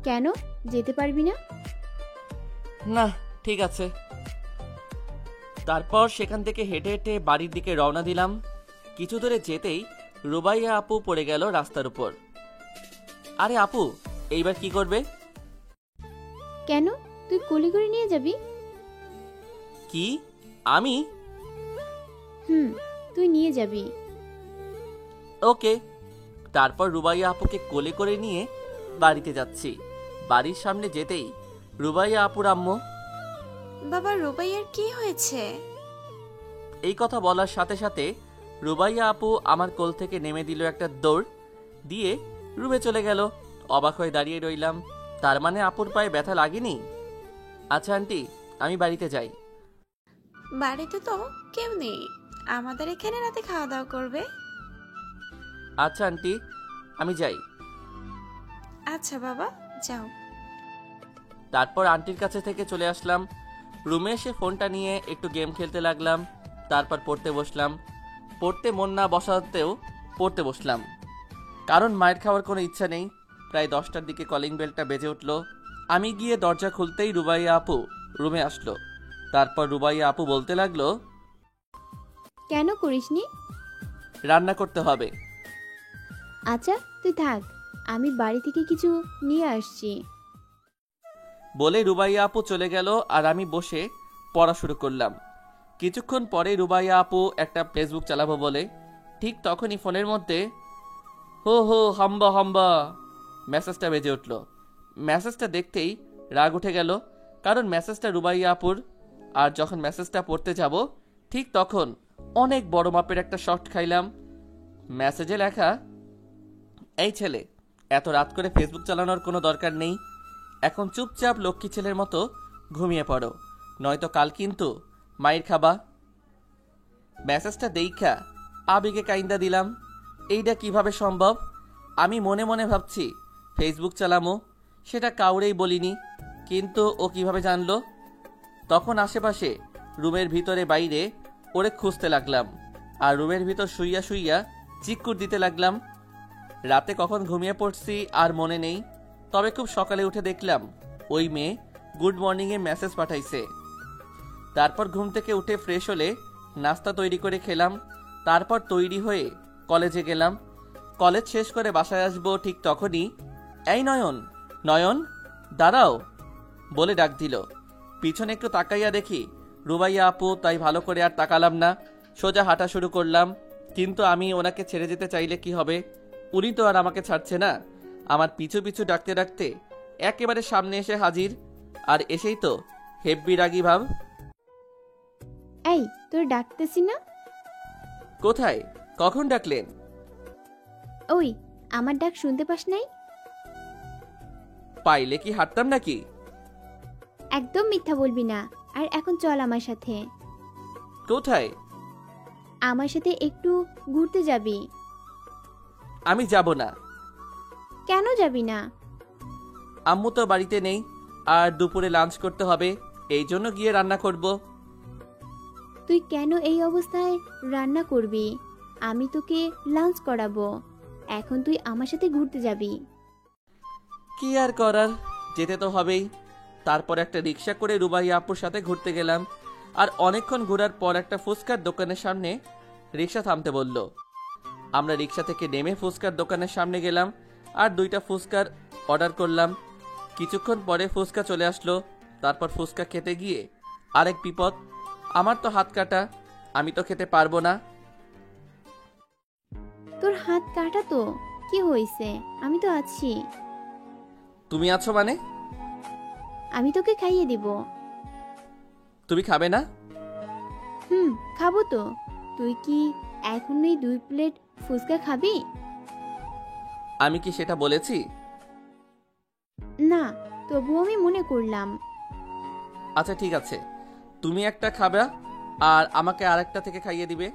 কেন, যেতে পারবি না? না, ঠিক আছে। তারপর সেখান থেকে হেঁটে হেঁটে বাড়ির দিকে রওনা দিলাম। কিছু দূরে যেতেই রুবাইয়া আপু পড়ে গেল রাস্তার উপর। আরে আপু, এইবার কি করবে? কেন, তুই কোলে করে নিয়ে যাবি? কি? আমি? তুই নিয়ে যাবি। ওকে। তারপর রুবাইয়া আপুকে কোলে করে নিয়ে বাড়িতে যাচ্ছি। বাড়ির সামনে যেতেই রুবাইয়া আপুর আম্মু, বাবা রুবাইয়ার কি হয়েছে? এই কথা বলার সাথে সাথে রুবাইয়া আপু আমার কোল থেকে নেমে দিল একটা দৌড় দিয়ে রুমে চলে গেল। অবাক হয়ে দাঁড়িয়ে রইলাম। তার মানে আপুর পায়ে ব্যথা লাগেনি? আচ্ছা আন্টি, আমি বাড়িতে যাই। বাড়িতে তো কেউ নেই, আমাদের এখানে রাতে খাওয়া দাওয়া করবে। আচ্ছা আন্টি, আমি যাই। আচ্ছা বাবা, যাও। তারপর আন্টির কাছে থেকে চলে আসলাম। রুমে এসে ফোনটা নিয়ে একটু গেম খেলতে লাগলাম। তারপর পড়তে বসলাম। পড়তে মন না বসাতেও পড়তে বসলাম, কারণ মায়ের খাওয়ার কোনো ইচ্ছা নেই। প্রায় 10টার দিকে কলিং বেলটা বেজে উঠল। আমি গিয়ে দরজা খুলতেই রুবাইয়া আপু রুমে আসলো। তারপর রুবাইয়া আপু বলতে লাগলো, কেন করিসনি? রান্না করতে হবে। আচ্ছা তুই থাক, আমি বাড়ি থেকে কিছু নিয়ে আসছি। বলে রুবাইয়া আপু চলে গেল আর আমি বসে পড়া শুরু করলাম। কিছুক্ষণ পরে রুবাইয়া আপু একটা ফেসবুক চালাবো বলে ঠিক তখনই ফোনের মধ্যে হো হো হাম্বা হাম্বা মেসেজটা বেজে উঠল। মেসেজটা দেখতেই রাগ উঠে গেল, কারণ মেসেজটা রুবাইয়া আপুর। আর যখন মেসেজটা পড়তে যাব ঠিক তখন অনেক বড় মাপের একটা শট খাইলাম। মেসেজে লেখা, এই ছেলে, এত রাত করে ফেসবুক চালানোর কোনো দরকার নেই। এখন চুপচাপ লক্ষ্মী ছেলের মতো ঘুমিয়ে পড়ো, নয়তো কাল কিন্তু মায়ের খাবা। মেসেজটা দেইখা আবেগে কাইন্দা দিলাম। এইটা কিভাবে সম্ভব? আমি মনে মনে ভাবছি ফেসবুক চালামো, সেটা কাউরেই বলিনি, কিন্তু ও কিভাবে জানলো? তখন আশেপাশে রুমের ভিতরে বাইরে ওরে খুঁজতে লাগলাম, আর রুমের ভিতর শুইয়া শুইয়া চিক্কুর দিতে লাগলাম। রাতে কখন ঘুমিয়ে পড়ছি আর মনে নেই, তবে খুব সকালে উঠে দেখলাম ওই মেয়ে গুড মর্নিংয়ে মেসেজ পাঠাইছে। তারপর ঘুম থেকে উঠে ফ্রেশ হলে নাস্তা তৈরি করে খেলাম। তারপর তৈরি হয়ে কলেজে গেলাম। কলেজ শেষ করে বাসায় আসবো ঠিক তখনই এই নয়ন, নয়ন দাঁড়াও বলে ডাক দিল। পিছনে একটু তাকাইয়া দেখি রুবাইয়া আপু, তাই ভালো করে আর তাকালাম না, সোজা হাঁটা শুরু করলাম। কিন্তু আমি ওনাকে ছেড়ে যেতে চাইলে কি হবে? উনি তো আর আমাকে ছাড়ছে না। আমার পিছু পিছু ডাকতে ডাকতে একেবারে সামনে এসে হাজির, আর এসেই তো হেব্বি রাগী ভাব। এই তোর ডাকতেছি না? কোথায়? কখন ডাকলেন? ওই আমার ডাক শুনতে পাস নাই? পাইলে কি হাঁটতাম নাকি? একদম মিথ্যা বলবি না। আর এখন চল আমার সাথে। কোথায়? আমার সাথে একটু ঘুরতে যাবি। আমি যাব না। কেন যাবি না? আম্মু তো বাড়িতে নেই, আর দুপুরে লাঞ্চ করতে হবে, এই জন্য গিয়ে রান্না করব। তুই কেন এই অবস্থায় রান্না করবি? আমি তোকে লাঞ্চ করাবো। এখন তুই আমার সাথে ঘুরতে যাবি। কি আর করার, যেতে তো হবেই। তারপর একটা রিক্সা করে রুবাইয়া আপুর সাথে ঘুরতে গেলাম। আর অনেকক্ষণ ঘোরার পর একটা ফুচকার দোকানের সামনে রিক্সা থামতে বলল। আমরা রিক্সা থেকে নেমে ফুচকার দোকানের সামনে গেলাম আর 2টা ফুচকার অর্ডার করলাম। কিছুক্ষণ পরে ফুচকা চলে আসলো। তারপর ফুচকা খেতে গিয়ে আরেক বিপদ, আমার তো হাত কাটা, আমি তো খেতে পারবো না। তোর হাত কাটা তো কি হয়েছে? আমি তো আছি। তুমি আছো মানে? আমি তোকে খাইয়ে দিব। তুমি খাবে না? খাবো তো। তুই কি এখনই 2 প্লেট ফুচকা খাবি? আমি কি সেটা বলেছি? না, তবুও আমি মনে করলাম। আচ্ছা ঠিক আছে, তুমি একটা খাবে আর আমাকে আরেকটা থেকে খাইয়ে দিবে।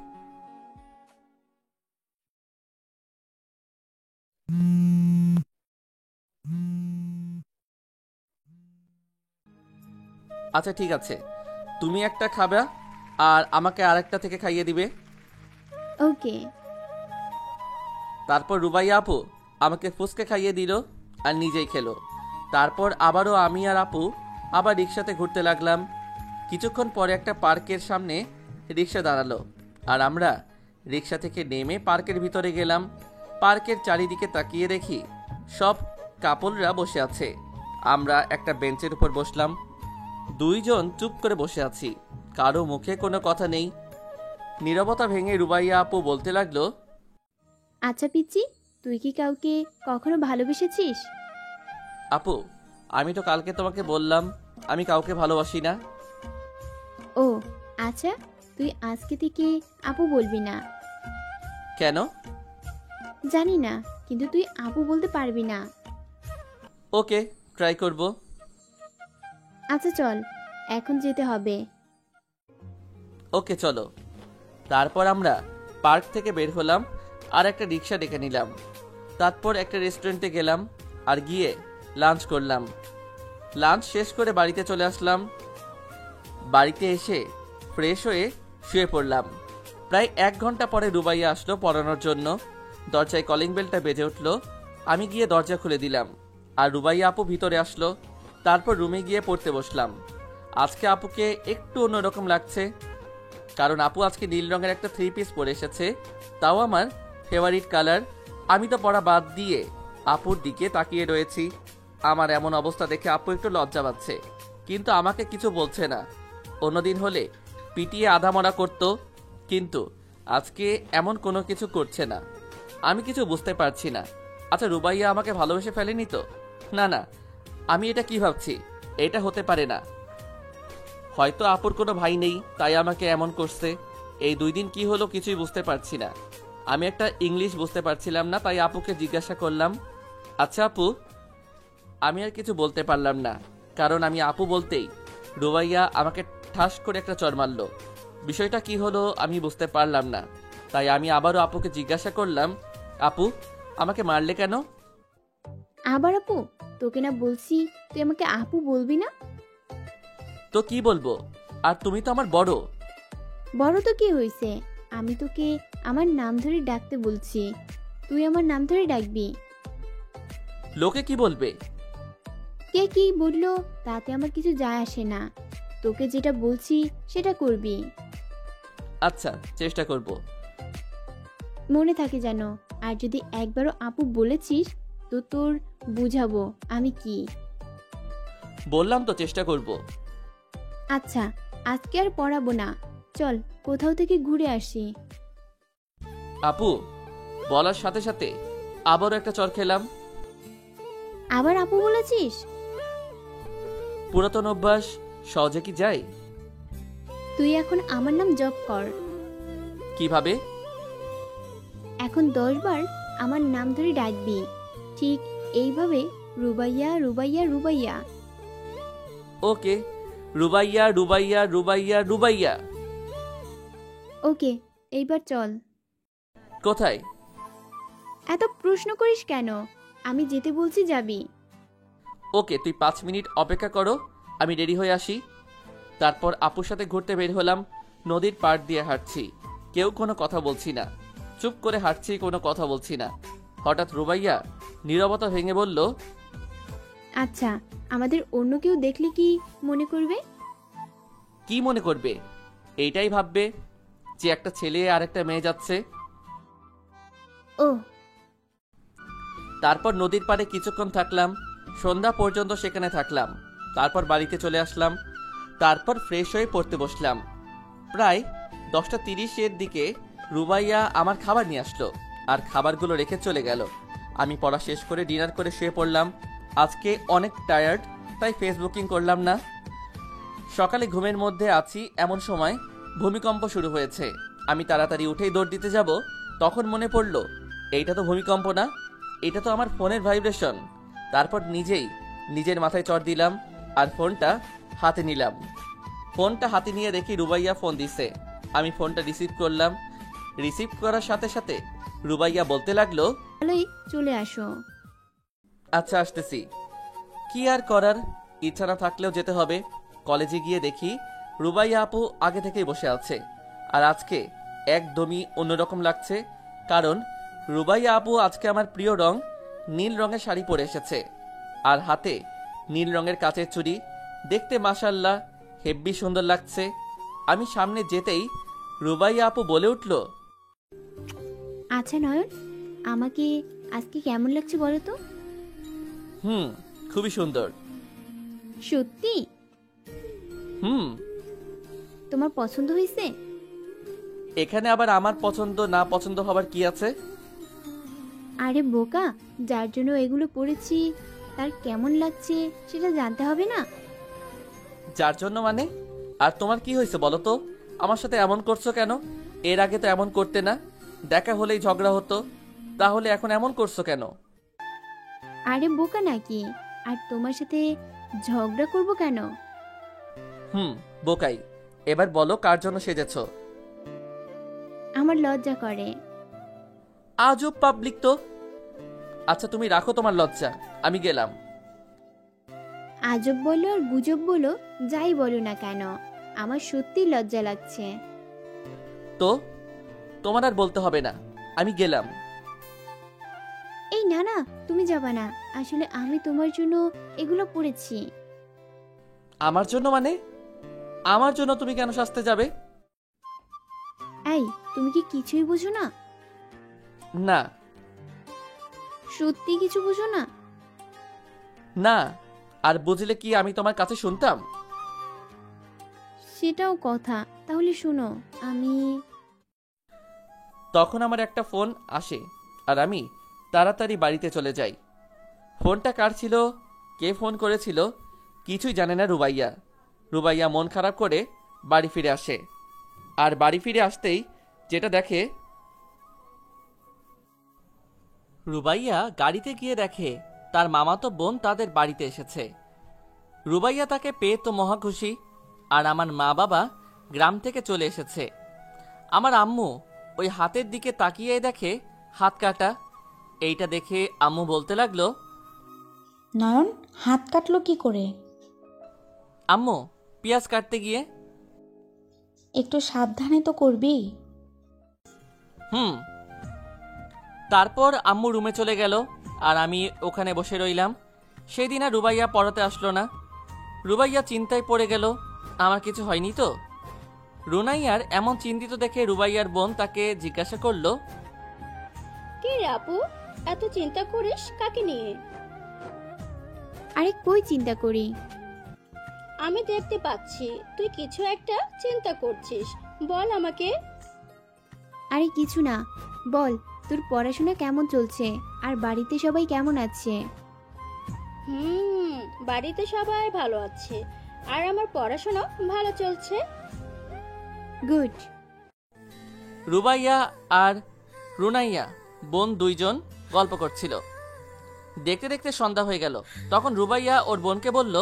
আচ্ছা ঠিক আছে, তুমি একটা খাবে আর আমাকে আরেকটা থেকে খাইয়ে দিবে। ওকে। তারপর রুবাইয়া আপু আমাকে ফুচকা খাইয়ে দিল আর নিজেই খেলো। তারপর আবারও আমি আর আপু আবার রিক্সাতে ঘুরতে লাগলাম। কিছুক্ষণ পরে একটা পার্কের সামনে রিক্সা দাঁড়ালো আর আমরা রিক্সা থেকে নেমে পার্কের ভিতরে গেলাম। পার্কের চারিদিকে তাকিয়ে দেখি সব কাপলরা বসে আছে। আমরা একটা বেঞ্চের উপর বসলাম। 2 জন চুপ করে বসে আছি, কারো মুখে কোনো কথা নেই। নীরবতা ভেঙে রুবাইয়া আপু বলতে লাগলো, আচ্ছা পিচ্চি, তুই কি কাউকে কখনো ভালোবেসেছিস? আপু, আমি তো কালকে তোমাকে বললাম আমি কাউকে ভালোবাসি না। ও আচ্ছা, তুই আজকে থেকে আপু বলবি না। কেন? জানি না, কিন্তু তুই আপু বলতে পারবি না। ওকে, ট্রাই করব। আচ্ছা চল, এখন যেতে হবে। ওকে চলো। তারপর আমরা পার্ক থেকে বের হলাম আর একটা রিক্সা ডেকে নিলাম। তারপর একটা রেস্টুরেন্টে গেলাম। আর গিয়ে লাঞ্চ করলাম। লাঞ্চ শেষ করে বাড়িতে চলে আসলাম। বাড়িতে এসে ফ্রেশ হয়ে শুয়ে পড়লাম। প্রায় 1 ঘন্টা পরে রুবাইয়া আসলো পড়ানোর জন্য। দরজায় কলিং বেলটা বেজে উঠল। আমি গিয়ে দরজা খুলে দিলাম, আর রুবাইয়া আপু ভিতরে আসলো। তারপর রুমে গিয়ে পড়তে বসলাম। আজকে আপুকে একটু অন্যরকম লাগছে, কারণ আপু আজকে নীল রঙের একটা 3 পিস পরে এসেছে, তাও আমার ফেভারিট কালার। আমি তো পড়া বাদ দিয়ে আপুর দিকে তাকিয়ে রয়েছি। আমার এমন অবস্থা দেখে আপু একটু লজ্জা পাচ্ছে, কিন্তু আমাকে কিছু বলছে না। অন্যদিন হলে পিটিয়ে আধামরা করতো, কিন্তু আজকে এমন কোনো কিছু করছে না। আমি কিছু বুঝতে পারছি না। আচ্ছা, রুবাইয়া আমাকে ভালোবেসে ফেলেনি তো? না না, আমি এটা কি ভাবছি? এটা হতে পারে না। হয়তো আপুর কোনো ভাই নেই, তাই আমাকে এমন করছে। এই 2 দিন কি হলো কিছুই বুঝতে পারছি না। আমি একটা ইংলিশ বুঝতে পারছিলাম না, তাই আপুকে জিজ্ঞাসা করলাম, আচ্ছা আপু। আমি আর কিছু বলতে পারলাম না, কারণ আমি আপু বলতেই রুবাইয়া আমাকে ঠাস করে একটা চড় মারল। বিষয়টা কি হলো আমি বুঝতে পারলাম না, তাই আমি আবারও আপুকে জিজ্ঞাসা করলাম, আপু আমাকে মারলে কেন? আবার আপু? তোকে না বলছি তুই আমাকে আপু বলবি না। তো কি বলবো? আর তুমি তো আমার বড়। বড় তো কি হয়েছে, আমি তোকে আমার নাম ধরে ডাকতে বলছি, তুই আমার নাম ধরে ডাকবি। লোকে কি বলবে? কে কি বললো তাতে আমার কিছু যায় আসে না, তোকে যেটা বলছি সেটা করবি। আচ্ছা, চেষ্টা করব। মনে থাকে যেন, আর যদি একবারও আপু বলেছিস তো তোর বুঝাবো আমি কি। বললাম তো চেষ্টা করব। আচ্ছা, আজকে আর পড়াবো না, চল কোথাও থেকে ঘুরে আসি। আপু বলার সাথে সাথে আবারও একটা চড় খেলাম। আবার আপু বলেছিস? পুরাতন অভ্যাস সহজে কি যায়? তুই এখন আমার নাম জপ কর। কিভাবে? এখন 10 বার আমার নাম ধরে ডাকবি, ঠিক এইভাবে, রুবাইয়া রুবাইয়া রুবাইয়া। ওকে, রুবাইয়া রুবাইয়া রুবাইয়া রুবাইয়া। ওকে, এইবার চল। কোথায়? এত প্রশ্ন করিস কেন, আমি যেতে বলছি যাবি। ওকে, তুই 5 মিনিট অপেক্ষা করো, আমি রেডি হয়ে আসি। তারপর আপুর সাথে ঘুরতে বের হলাম। নদীর পাড় দিয়ে হাঁটছি, কেউ কোনো কথা বলছি না, চুপ করে হাঁটছি, কোনো কথা বলছি না। হঠাৎ রুবাইয়া নীরবতা ভেঙে বলল, আচ্ছা, আমাদের অন্য কেউ দেখলে কি মনে করবে? কি মনে করবে? এইটাই ভাববে যে একটা ছেলে আর একটা মেয়ে যাচ্ছে। ও, তারপর নদীর পাড়ে কিছুক্ষণ থাকলাম, সন্ধ্যা পর্যন্ত সেখানে থাকলাম। তারপর বাড়িতে চলে আসলাম। তারপর ফ্রেশ হয়ে পড়তে বসলাম। প্রায় 10:30 দিকে রুবাইয়া আমার খাবার নিয়ে আসলো, আর খাবারগুলো রেখে চলে গেল। আমি পড়া শেষ করে ডিনার করে শুয়ে পড়লাম। আজকে অনেক টায়ার্ড, তাই ফেসবুকিং করলাম না। সকালে ঘুমের মধ্যে আছি, এমন সময় ভূমিকম্প শুরু হয়েছে। আমি তাড়াতাড়ি উঠেই দৌড় দিতে যাব, তখন মনে পড়ল এইটা তো ভূমিকম্প না, এটা তো আমার ফোনের ভাইব্রেশন। তারপর নিজের মাথায় চড় দিলাম, আর ফোনটা হাতে নিলাম। ফোনটা হাতে নিয়ে দেখি রুবাইয়া ফোন দিছে। আমি ফোনটা রিসিভ করলাম। রিসিভ করার সাথে সাথে রুবাইয়া বলতে লাগলো, ভালোই, চলে আসো। আচ্ছা আসতেছি। কি আর করার, ইচ্ছা না থাকলেও যেতে হবে। কলেজে গিয়ে দেখি রুবাইয়া আপু আগে থেকেই বসে আছে। আর আজকে একদমই অন্যরকম লাগছে, কারণ রুবাইয়া আপু আজকে আমার প্রিয় রং নীল রঙের শাড়ি পরে এসেছে, আর হাতে নীল রঙের কাচের চুড়ি। দেখতে মাশাআল্লাহ হেব্বি সুন্দর লাগছে। আমি সামনে যেতেই রুবাইয়া আপু বলে উঠল, আচ্ছা নয়ন, আমাকে আজকে কেমন লাগছে বলো তো? খুবই সুন্দর। সত্যি? হুম। তোমার পছন্দ হয়েছে? এখানে আবার আমার পছন্দ না পছন্দ হবার কি আছে? আরে বোকা, যার জন্য এগুলো পড়েছি তার কেমন লাগছে সেটা জানতে হবে না? যার জন্য মানে? আর তোমার কি হয়েছে বলো তো? আমার সাথে এমন করছো কেন? এর আগে তো এমন করতে না, দেখা হলেই ঝগড়া হতো, তাহলে এখন এমন করছো কেন? আরে বোকা নাকি, আর তোমার সাথে ঝগড়া করব কেন? বোকাই। এবার বলো কার জন্য সেজেছো? আমার লজ্জা করে। আজব পাবলিক তো। আচ্ছা তুমি রাখো তোমার লজ্জা, আমি গেলাম। আজব বলো আর গুজব বলো, যাই বলো না কেন, আমার সত্যি লজ্জা লাগছে। তো তোমার আর বলতে হবে না, আমি গেলাম। এই না না, তুমি যাবা না, আসলে আমি তোমার জন্য এগুলো পড়েছি। আমার জন্য মানে? আমার জন্য তুমি কেন সাজতে যাবে? এই, তুমি কি কিছুই বুঝো না? না। সত্যি কিছু বুঝো না? না, আর বুঝলে কি আমি তোমার কাছে শুনতাম? সেটাও কথা, তাহলে শোনো, আমি তখন আমার একটা ফোন আসে আর আমি তাড়াতাড়ি বাড়িতে চলে যাই। ফোনটা কার ছিল, কে ফোন করেছিল কিছুই জানে না রুবাইয়া। রুবাইয়া মন খারাপ করে বাড়ি ফিরে আসে, আর বাড়ি ফিরে আসতেই যেটা দেখে, রুবাইয়া গাড়িতে গিয়ে দেখে তার মামাতো বোন তাদের বাড়িতে এসেছে। রুবাইয়া তাকে পেয়ে তো মহা খুশি, আর আমার মা বাবা গ্রাম থেকে চলে এসেছে। আমার আম্মু ওই হাতের দিকে তাকিয়ে দেখে হাত কাটা। এইটা দেখে আম্মু বলতে লাগলো, নয়ন, হাত কাটলো কি করে? আম্মু পেঁয়াজ কাটতে গিয়ে। একটু সাবধানে তো করবি। হুম। তারপর আম্মু রুমে চলে গেল আর আমি ওখানে বসে রইলাম। সেদিন আর রুবাইয়া পড়াতে আসলো না। রুবাইয়া চিন্তায় পড়ে গেল, আমার কিছু হয়নি তো। রুনাইয়ার এমন চিন্তিত দেখে রুবাইয়ার বোন তাকে জিজ্ঞাসা করলো, কে রে আপু, এত চিন্তা করিস কাকে নিয়ে? আরে কই চিন্তা করি? আমি দেখতে পাচ্ছি তুই কিছু একটা চিন্তা করছিস, বল আমাকে। আরে কিছু না, বল তোর পড়াশোনা কেমন চলছে, আর বাড়িতে সবাই কেমন আছে? বাড়িতে সবাই ভালো আছে, আর আমার পড়াশোনা ভালো চলছে। গুড। রুবাইয়া আর রুনাইয়া বোন দুইজন গল্প করছিল। দেখতে দেখতে সন্ধ্যা হয়ে গেল। তখন রুবাইয়া ওর বোনকে বলল,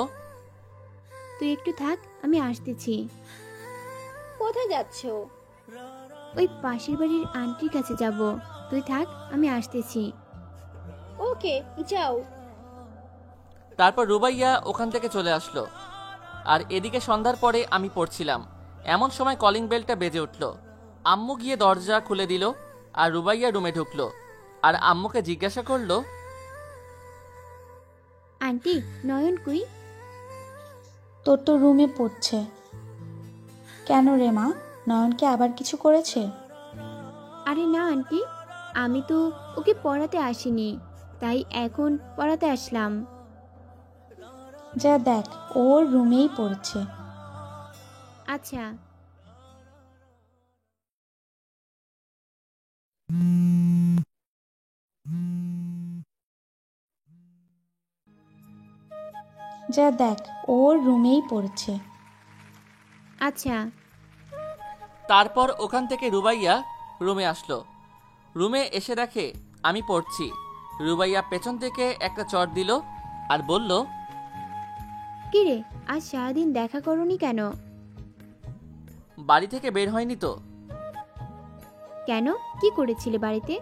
তুই একটু থাক, আমি আসতেছি। কোথায় যাচ্ছো? ওই পাশের বাড়ির আন্টির কাছে যাব, তুই থাক, আমি আসতেছি। ওকে, যাও। তারপর রুবাইয়া ওখান থেকে চলে আসলো। আর এদিকে সন্ধ্যার পরে আমি পড়ছিলাম, এমন সময় কলিং বেলটা বেজে উঠল। আম্মু গিয়ে দরজা খুলে দিল আর রুবাইয়া রুমে ঢুকলো। আর আম্মুকে জিজ্ঞাসা করলো, আন্টি, নয়ন কই? তোর তো রুমে পড়ছে। কেন রে মা, নয়নকে আবার কিছু করেছে? আরে না আন্টি, আমি তো ওকে পড়াতে আসিনি, তাই এখন পড়াতে আসলাম। যা দেখ, ওর রুমেই পড়ছে। আচ্ছা। যা দেখ, ওর রুমেই পড়ছে। আচ্ছা। তারপর ওখান থেকে রুবাইয়া রুমে আসলো। রুমে এসে দেখে আমি পড়ছি। রুবাইয়া পেছন থেকে একটা চট দিল আর বলল, কিরে, আজ সারাদিন দেখা করনি কেন? বাড়ি থেকে বের হয়নি তো। কেন, কি করেছিলে বাড়িতে?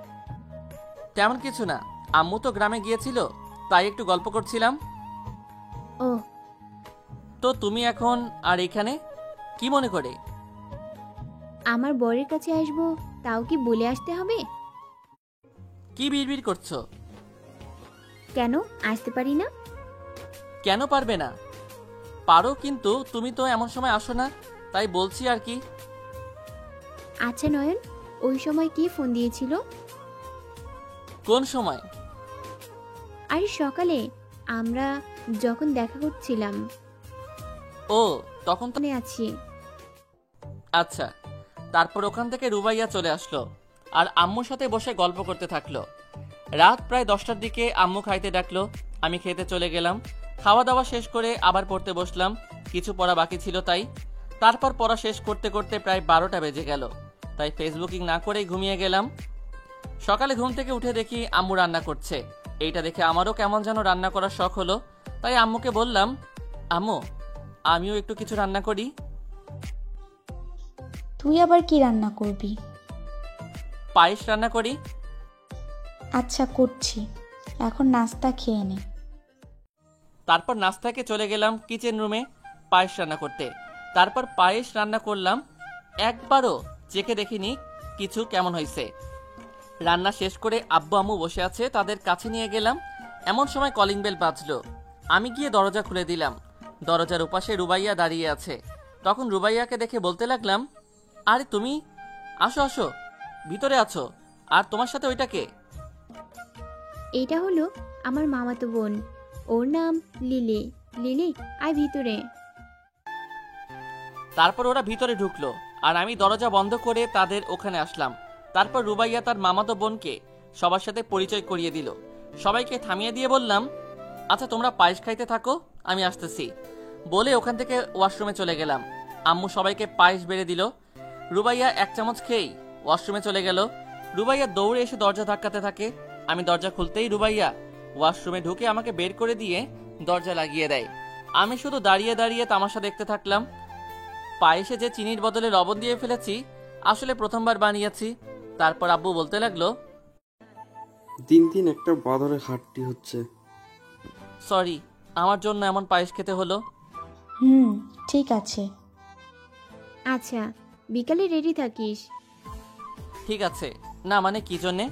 তেমন কিছু না, আম্মু তো গ্রামে গিয়েছিল, তাই একটু গল্প করছিলাম। ও, তো তুমি এখন আর এখানে কি মনে করে? আমার বরের কাছে আসবো, তাও কি বলে আসতে হবে? কি বিড়বিড় করছো? কেন আসতে পারি না? কেন পারবে না? পারো, কিন্তু তুমি তো এমন সময় আসো না, তাই বলছি আর কি। আচ্ছা নয়ন, ওই সময় কে ফোন দিয়েছিল? কোন সময়? আরে সকালে আমরা যখন দেখা করছিলাম। ও, তখন তো। মনে আছি। আচ্ছা। তারপর ওখান থেকে রুবাইয়া চলে আসলো আর আম্মুর সাথে বসে গল্প করতে থাকলো। রাত প্রায় 10টার দিকে আম্মু খাইতে ডাকলো, আমি খেতে চলে গেলাম। খাওয়া দাওয়া শেষ করে আবার পড়তে বসলাম, কিছু পড়া বাকি ছিল তাই। তারপর পড়া শেষ করতে করতে প্রায় 12টা বেজে গেল, তাই ফেসবুকিং না করেই ঘুমিয়ে গেলাম। সকালে ঘুম থেকে উঠে দেখি আম্মু রান্না করছে। এইটা দেখে আমারও কেমন যেন রান্না করার শখ হলো, তাই আম্মুকে বললাম, আম্মু আমিও একটু কিছু রান্না করি। তুই আবার কি রান্না করবি? পায়েস রান্না করি। আচ্ছা, করছি। এখন নাস্তা খেয়ে নে। তারপর নাস্তাকে চলে গেলাম কিচেন রুমে পায়েস রান্না করতে। তারপর পায়েস রান্না করলাম, একবারও চেখে দেখিনি কিছু কেমন হয়েছে। রান্না শেষ করে আব্বু আম্মু বসে আছে, তাদের কাছে নিয়ে গেলাম। এমন সময় কলিং বেল বাজলো। আমি গিয়ে দরজা খুলে দিলাম। দরজার ওপাশে রুবাইয়া দাঁড়িয়ে আছে। তখন রুবাইয়াকে দেখে বলতে লাগলাম, আরে তুমি, আসো আসো, ভিতরে আছো। আর তোমার সাথে ওইটা কে? এইটা হলো আমার মামাতো বোন, ওর নাম লিলি। লিলি, আয় ভিতরে। তারপর ওরা ভিতরে ঢুকলো আর আমি দরজা বন্ধ করে তাদের ওখানে আসলাম। তারপর রুবাইয়া তার মামাতো বোনকে সবার সাথে পরিচয় করিয়ে দিল। সবাইকে থামিয়ে দিয়ে বললাম, আচ্ছা তোমরা পায়েস খাইতে থাকো, আমি আসতেছি। বলে ওখান থেকে ওয়াশরুমে চলে গেলাম। আম্মু সবাইকে পায়েস বেড়ে দিল। রুবাইয়া এক চামচ খেয়েই ওয়াশরুমে চলে গেল। রুবাইয়া দৌড়ে এসে দরজা ধাক্কাতে থাকে। আমি দরজা খুলতেই রুবাইয়া ওয়াশরুমে ঢুকে আমাকে বের করে দিয়ে দরজা লাগিয়ে দেয়। আমি শুধু দাঁড়িয়ে দাঁড়িয়ে তামাশা দেখতে থাকলাম। পায়েসে যে চিনির বদলে লবণ দিয়ে ফেলেছি, আসলে প্রথমবার বানিয়েছি। তারপর আব্বু বলতে লাগলো, দিন দিন একটা বাদরের হাটটি হচ্ছে। সরি, আমার জন্য এমন পায়েস খেতে হলো। ঠিক আছে। আচ্ছা, বিকালে রেডি থাকিস। ঠিক আছে। না মানে কি জন্যে?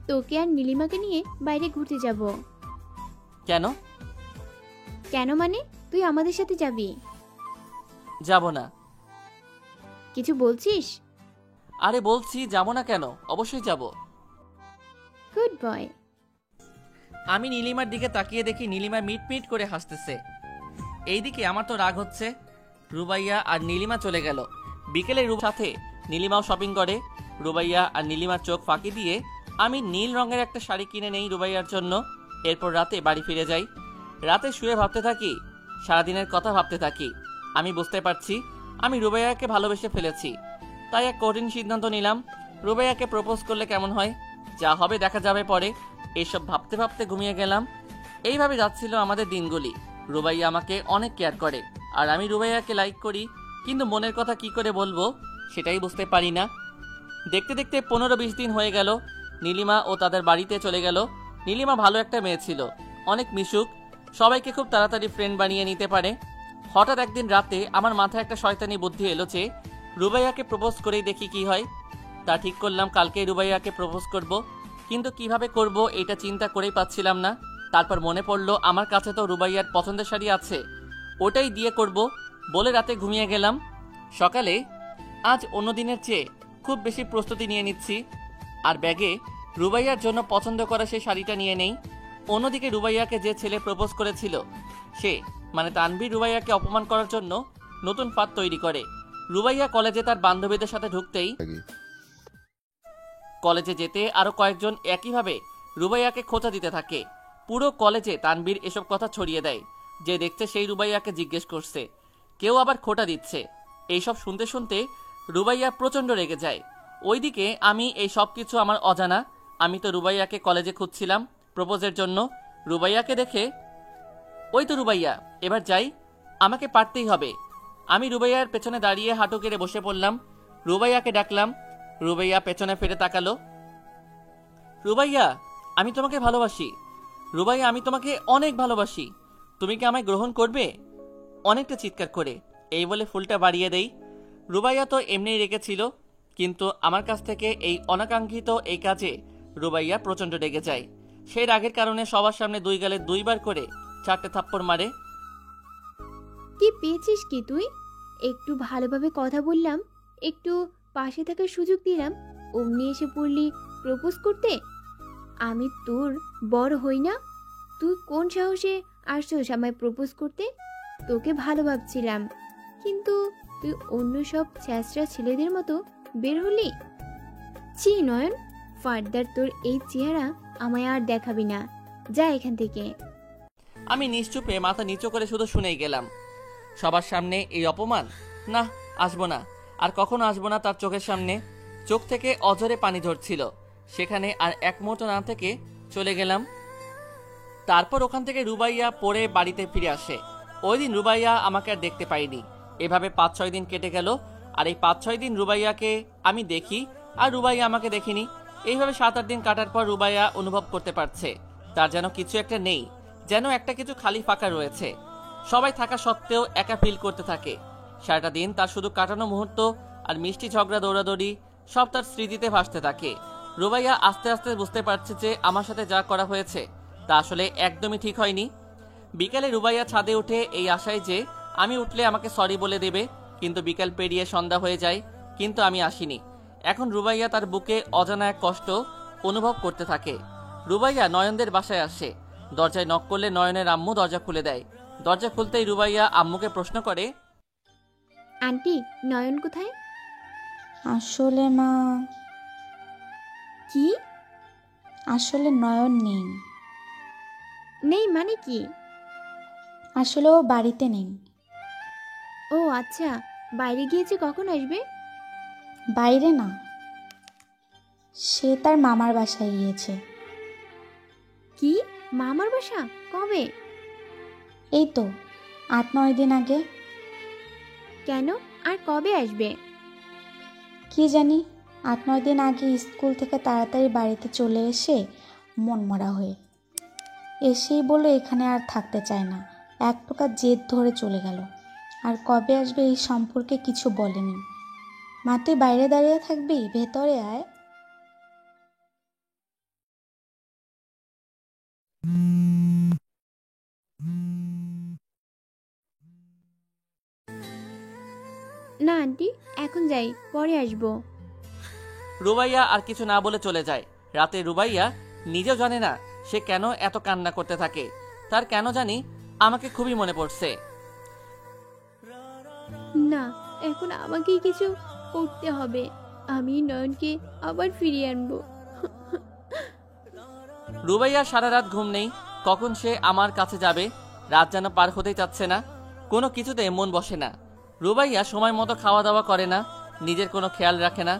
তোকে আর নীলিমাকে নিয়ে বাইরে ঘুরতে যাব। কেন? কেন মানে, তুই আমাদের সাথে যাবি। যাব না। কিছু বলছিস? আরে বলছি যাব না কেন, অবশ্যই যাব। Good boy. আমি নীলিমার দিকে তাকিয়ে দেখি নীলিমা মিট মিট করে হাসতেছে। এইদিকে আমার তো রাগ হচ্ছে। রুবাইয়া আর নীলিমা চলে গেল। বিকেলে সাথে নীলিমাও শপিং করে। রুবাইয়া আর নীলিমার চোখ ফাঁকি দিয়ে আমি নীল রঙের একটা শাড়ি কিনে নেই রুবাইয়ার জন্য। এরপর রাতে বাড়ি ফিরে যাই। রাতে শুয়ে ভাবতে থাকি, সারাদিনের কথা ভাবতে থাকি। আমি বুঝতে পারছি আমি রুবাইয়াকে ভালোবেসে ফেলেছি। তাই এক কঠিন সিদ্ধান্ত নিলাম, রুবাইয়াকে প্রপোজ করলে কেমন হয়। যা হবে দেখা যাবে পরে। এইসব ভাবতে ভাবতে ঘুমিয়ে গেলাম। এইভাবে যাচ্ছিল আমাদের দিনগুলি। রুবাইয়া আমাকে অনেক কেয়ার করে আর আমি রুবাইয়াকে লাইক করি, কিন্তু মনের কথা কি করে বলবো সেটাই বুঝতে পারি না। দেখতে দেখতে 15-20 দিন হয়ে গেল। নীলিমা ও তাদের বাড়িতে চলে গেল। নীলিমা ভালো একটা মেয়ে ছিল, অনেক মিশুক, সবাইকে খুব তাড়াতাড়ি ফ্রেন্ড বানিয়ে নিতে পারে। হঠাৎ একদিন রাতে আমার মাথায় একটা শয়তানি বুদ্ধি এলো যে রুবাইয়াকে প্রপোজ করেই দেখি কি হয়। তা ঠিক করলাম কালকে রুবাইয়াকে প্রপোজ করব, কিন্তু কিভাবে করব এটা চিন্তা করেই পাচ্ছিলাম না। তারপর মনে পড়লো আমার কাছে তো রুবাইয়ার পছন্দের শাড়ি আছে, ওটাই দিয়ে করব বলে রাতে ঘুমিয়ে গেলাম। সকালে আজ অন্য দিনের চেয়ে খুব বেশি প্রস্তুতি নিয়ে নিচ্ছি আর ব্যাগে রুবাইয়ার জন্য পছন্দ করা সেই শাড়িটা নিয়ে নেই। অন্যদিকে রুবাইয়াকে যে ছেলে প্রপোজ করেছিল সে মানে তানভীর রুবাইয়াকে অপমান করার জন্য নতুন ফাঁদ তৈরি করে। রুবাইয়া কলেজে তার বান্ধবীদের সাথে ঢুকতেই কলেজে যেতে আরো কয়েকজন একইভাবে রুবাইয়াকে খোঁচা দিতে থাকে। পুরো কলেজে তানভীর এসব কথা ছড়িয়ে দেয়। যে দেখছে সেই রুবাইয়াকে জিজ্ঞেস করছে, কেউ আবার খোঁটা দিচ্ছে। এইসব শুনতে শুনতে রুবাইয়া প্রচণ্ড রেগে যায়। ওইদিকে আমি এই সব কিছু আমার অজানা। আমি তো রুবাইয়াকে কলেজে খুঁজছিলাম প্রপোজের জন্য। রুবাইয়াকে দেখে, ওই তো রুবাইয়া, এবার যাই, আমাকে পারতেই হবে। আমি রুবাইয়ার পেছনে দাঁড়িয়ে হাঁটু কেড়ে বসে পড়লাম। রুবাইয়াকে ডাকলাম। রুবাইয়া পেছনে ফিরে তাকালো। রুবাইয়া, আমি তোমাকে ভালোবাসি। রুবাইয়া, আমি তোমাকে অনেক ভালোবাসি। তুমি কি আমায় গ্রহণ করবে? অনেকটা চিৎকার করে এই বলে ফুলটা বাড়িয়ে দেই। রুবাইয়া তো এমনিই রেগেছিল, কিন্তু আমার কাছ থেকে এই অনাকাঙ্ক্ষিত এই কাজে রুবাইয়া প্রচণ্ড রেগে যায়। সেই রাগের কারণে সবার সামনে 2 গালে 2 বার করে 4টে থাপ্পড় মারে। কি পেয়েছিস কি তুই? একটু ভালোভাবে কথা বললাম, একটু পাশে থাকার সুযোগ দিলাম, অমনি এসে পড়লি প্রপোজ করতে। আমি তোর বড় হই না? তুই কোন সাহসে আসছিস আমায় প্রপোজ করতে? তোকে ভালো ভাবছিলাম, কিন্তু তুই অন্য সব ছ্যাঁচড়া ছেলেদের মতো বের হলি। ছি নয়ন, ফার্দার তোর এই চেহারা আমায় আর দেখাবি না, যা এখান থেকে। আমি নিশ্চুপে মাথা নিচু করে শুধু শুনেই গেলাম। সবার সামনে এই অপমান, না, আসবো না, আর কখনো আসবো না তার চোখের সামনে। চোখ থেকে অঝরে পানি ঝরছিল। সেখানে আর এক মুহূর্ত না থেকে চলে গেলাম। তারপর ওখান থেকে রুবাইয়া পড়ে বাড়িতে ফিরে আসে। ওই দিন রুবাইয়া আমাকে আর দেখতে পাইনি। এভাবে 5-6 দিন কেটে গেল। আর এই 5-6 দিন রুবাইয়াকে আমি দেখি আর রুবাইয়া আমাকে দেখিনি। এইভাবে 7-8 দিন কাটার পর রুবাইয়া অনুভব করতে পারছে তার যেন কিছু একটা নেই, যেন একটা কিছু খালি ফাঁকা রয়েছে। সবাই থাকা সত্ত্বেও একা ফিল করতে থাকে। সারাটা দিন তার শুধু কাটানো মুহূর্ত আর মিষ্টি ঝগড়া দৌড়াদৌড়ি সব তার স্মৃতিতে ভাসতে থাকে। রুবাইয়া আস্তে আস্তে বুঝতে পারছে যে আমার সাথে যা করা হয়েছে তা আসলে একদমই ঠিক হয়নি। বিকালে রুবাইয়া ছাদে উঠে এই আশায় যে আমি উঠলে আমাকে সরি বলে দেবে, কিন্তু বিকাল পেরিয়ে সন্ধ্যা হয়ে যায়, কিন্তু আমি আসিনি। এখন রুবাইয়া তার বুকে অজানা এক কষ্ট অনুভব করতে থাকে। রুবাইয়া নয়নদের বাসায় আসে। দরজায় নক করলে নয়নের আম্মু দরজা খুলে দেয়। দরজা খুলতেই রুবাইয়া আম্মুকে প্রশ্ন করে, আন্টি, নয়ন কোথায়? আসলে মা, কি আসলে নয়ন নেই। নেই মানে কি? আসলে ও বাড়িতে নেই। ও আচ্ছা, বাইরে গিয়েছে, কখন আসবে? বাইরে না, সে তার মামার বাসায় গিয়েছে। কি, মামার বাসা? কবে? এই তো 8-9 দিন আগে। কেন, আর কবে আসবে? কি জানি, 8-9 দিন আগে স্কুল থেকে তাড়াতাড়ি বাড়িতে চলে এসে মনমরা হয়ে এসেই বলে এখানে আর থাকতে চায় না। এক প্রকার জেদ ধরে চলে গেল। আর কবে আসবে এই সম্পর্কে কিছু বলেনি। মা, তুই বাইরে দাঁড়িয়ে থাকবি, ভেতরে আয়। না আন্টি, এখন যাই, পরে আসবো। রুবাইয়া আর কিছু না বলে চলে যায়। রাতে রুবাইয়া নিজেও জানে না সে কেন এত কান্না করতে থাকে। তার কেন জানি আমাকে খুবই মনে পড়ছে। না, এখন আমাকেই কিছু করতে হবে। আমি নয়নকে আবার ফিরিয়ে আনবো। রুবাইয়া সারা রাত ঘুম নেই, কখন সে আমার কাছে যাবে। রাত যেন পার হতেই চাচ্ছে না, কোনো কিছুতে মন বসে না। রুবাইয়া সময় মতো খাওয়া দাওয়া করে না, নিজের কোনো খেয়াল রাখে না।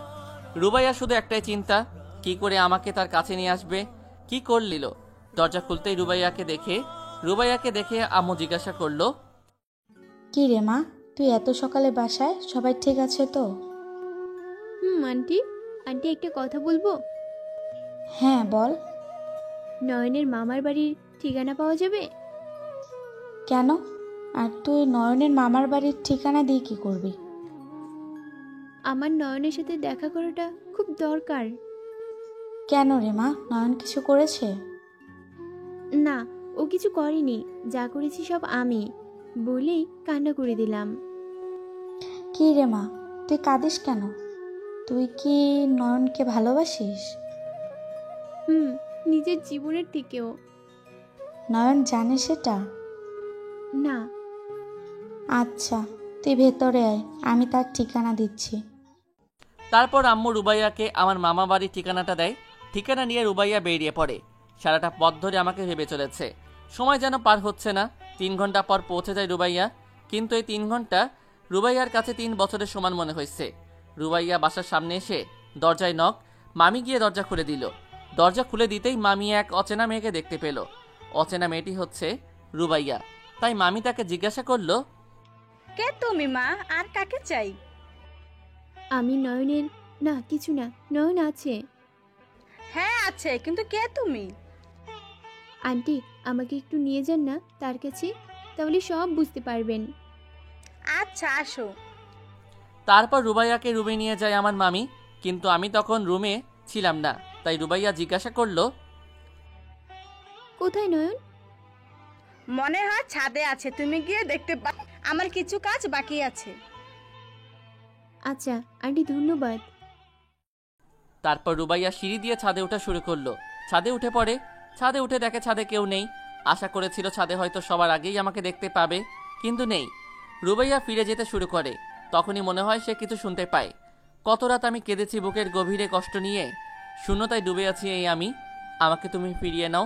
রুবাইয়া শুধু একটাই চিন্তা, কি করে আমাকে তার কাছে নিয়ে আসবে। কি করলিল? দরজা খুলতেই রুবাইয়াকে দেখে আম্মু জিজ্ঞাসা করলো, কি রে মা, তুই এত সকালে বাসায়? সবাই ঠিক আছে তো? আন্টি, আন্টি একটা কথা বলবো? হ্যাঁ বল। নয়নের মামার বাড়ির ঠিকানা পাওয়া যাবে? কেন? আর তুই নয়নের মামার বাড়ির ঠিকানা দিয়ে কি করবি? আমার নয়নের সাথে দেখা করাটা খুব দরকার। কেন রে মা, নয়ন কিছু করেছে? না, ও কিছু করেনি, যা করেছি সব আমি বলেই কান্না করে দিলাম। কি রে মা, তুই কাঁদিস কেন? তুই কি নয়নকে ভালোবাসিস? নিজের জীবনের থেকেও। নয়ন জানে সেটা? না। আচ্ছা, তুই ভেতরে আয়, আমি তার ঠিকানা দিচ্ছি। তারপর আম্মু রুবাইয়াকে আমার মামা বাড়ির ঠিকানাটা দেয়। ঠিকানা নিয়ে রুবাইয়া বেরিয়ে পড়ে। সারাটা পথ ধরে আমাকে ভেবে চলেছে। সময় যেন পার হচ্ছে না। 3 ঘন্টা পর পৌঁছে যায় রুবাইয়া, কিন্তু এই 3 ঘন্টা রুবাইয়ার কাছে 3 বছরের সমান মনে হয়েছে। রুবাইয়া বাসার সামনে এসে দরজায় নক। মামি গিয়ে দরজা খুলে দিল। দরজা খুলে দিতেই মামি এক অচেনা মেয়েকে দেখতে পেল। অচেনা মেয়েটি হচ্ছে রুবাইয়া। তাই মামি তাকে জিজ্ঞাসা করলো, কে তুমি মা, আর কাকে চাই? আমি নয়নের। না, কিছু না, নয়ন আছে। হ্যাঁ আছে, কিন্তু কে তুমি? আন্টি, আমাকে একটু নিয়ে যান না তার কাছে, তাহলে সব বুঝতে পারবেন। আচ্ছা আসো। তারপর রুবাইয়াকে রুমে নিয়ে যায় আমার মামি, কিন্তু আমি তখন রুমে ছিলাম না। তাই রুবাইয়া জিজ্ঞাসা করলো, কোথায় নয়ন? মনে হয় ছাদে আছে, তুমি গিয়ে দেখতে পাও, আমার কিছু কাজ বাকি আছে। আচ্ছা আন্টি, ধন্যবাদ। তারপর রুবাইয়া সিঁড়ি দিয়ে ছাদে ওঠা শুরু করলো। ছাদে উঠে পড়ে। ছাদে উঠে দেখে ছাদে কেউ নেই। আশা করেছিল ছাদে হয়তো সবার আগেই আমাকে দেখতে পাবে, কিন্তু নেই। রুবাইয়া ফিরে যেতে শুরু করে। তখনই মনে হয় সে কিছু শুনতে পায়। কত রাত আমি কেঁদেছি বুকের গভীরে কষ্ট নিয়ে। শূন্যতায় ডুবে আছি এই আমি, আমাকে তুমি ফিরিয়ে নাও।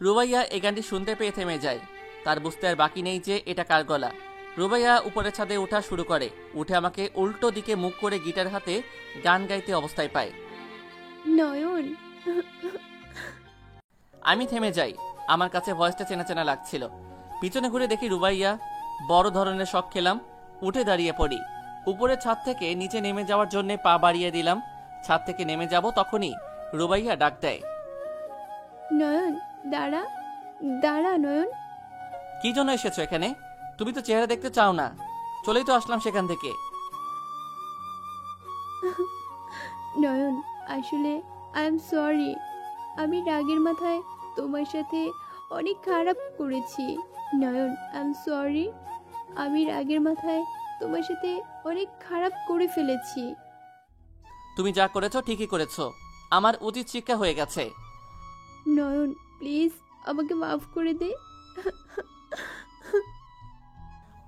রুবাইয়া এই গানটি শুনতে পেয়ে থেমে যায়। তার বুঝতে আর বাকি নেই যে এটা কার গলা। রুবাইয়া উপরের ছাদে ওঠা শুরু করে। উঠে আমাকে উল্টো দিকে মুখ করে গিটার হাতে গান গাইতে অবস্থায় পায়। নয়ন। আমি থেমে যাই। আমার কাছে ভয়েসটা চেনা চেনা লাগছিল। পিছনে ঘুরে দেখি রুবাইয়া। বড় ধরনের শক খেলাম। উঠে দাঁড়িয়ে পড়ি। উপরের ছাদ থেকে নিচে নেমে যাওয়ার জন্য পা বাড়িয়ে দিলাম। ছাদ থেকে নেমে যাব তখনই রুবাইয়া ডাক দেয়। নয়ন, দাঁড়া দাঁড়া নয়ন। কি জন্য এসেছো এখানে? তুমি তো চেহারা দেখতে চাও না। চলেই তো আসলাম সেখান থেকে। নয়ন, আসলে আই এম সরি। আমি রাগের মাথায় তোমার সাথে অনেক খারাপ করেছি। নয়ন, আই এম সরি। আমি রাগের মাথায় তোমার সাথে অনেক খারাপ করে ফেলেছি। তুমি যা করেছো ঠিকই করেছো। আমার উচিত শিক্ষা হয়ে গেছে। নয়ন, প্লিজ আমাকে মাফ করে দে।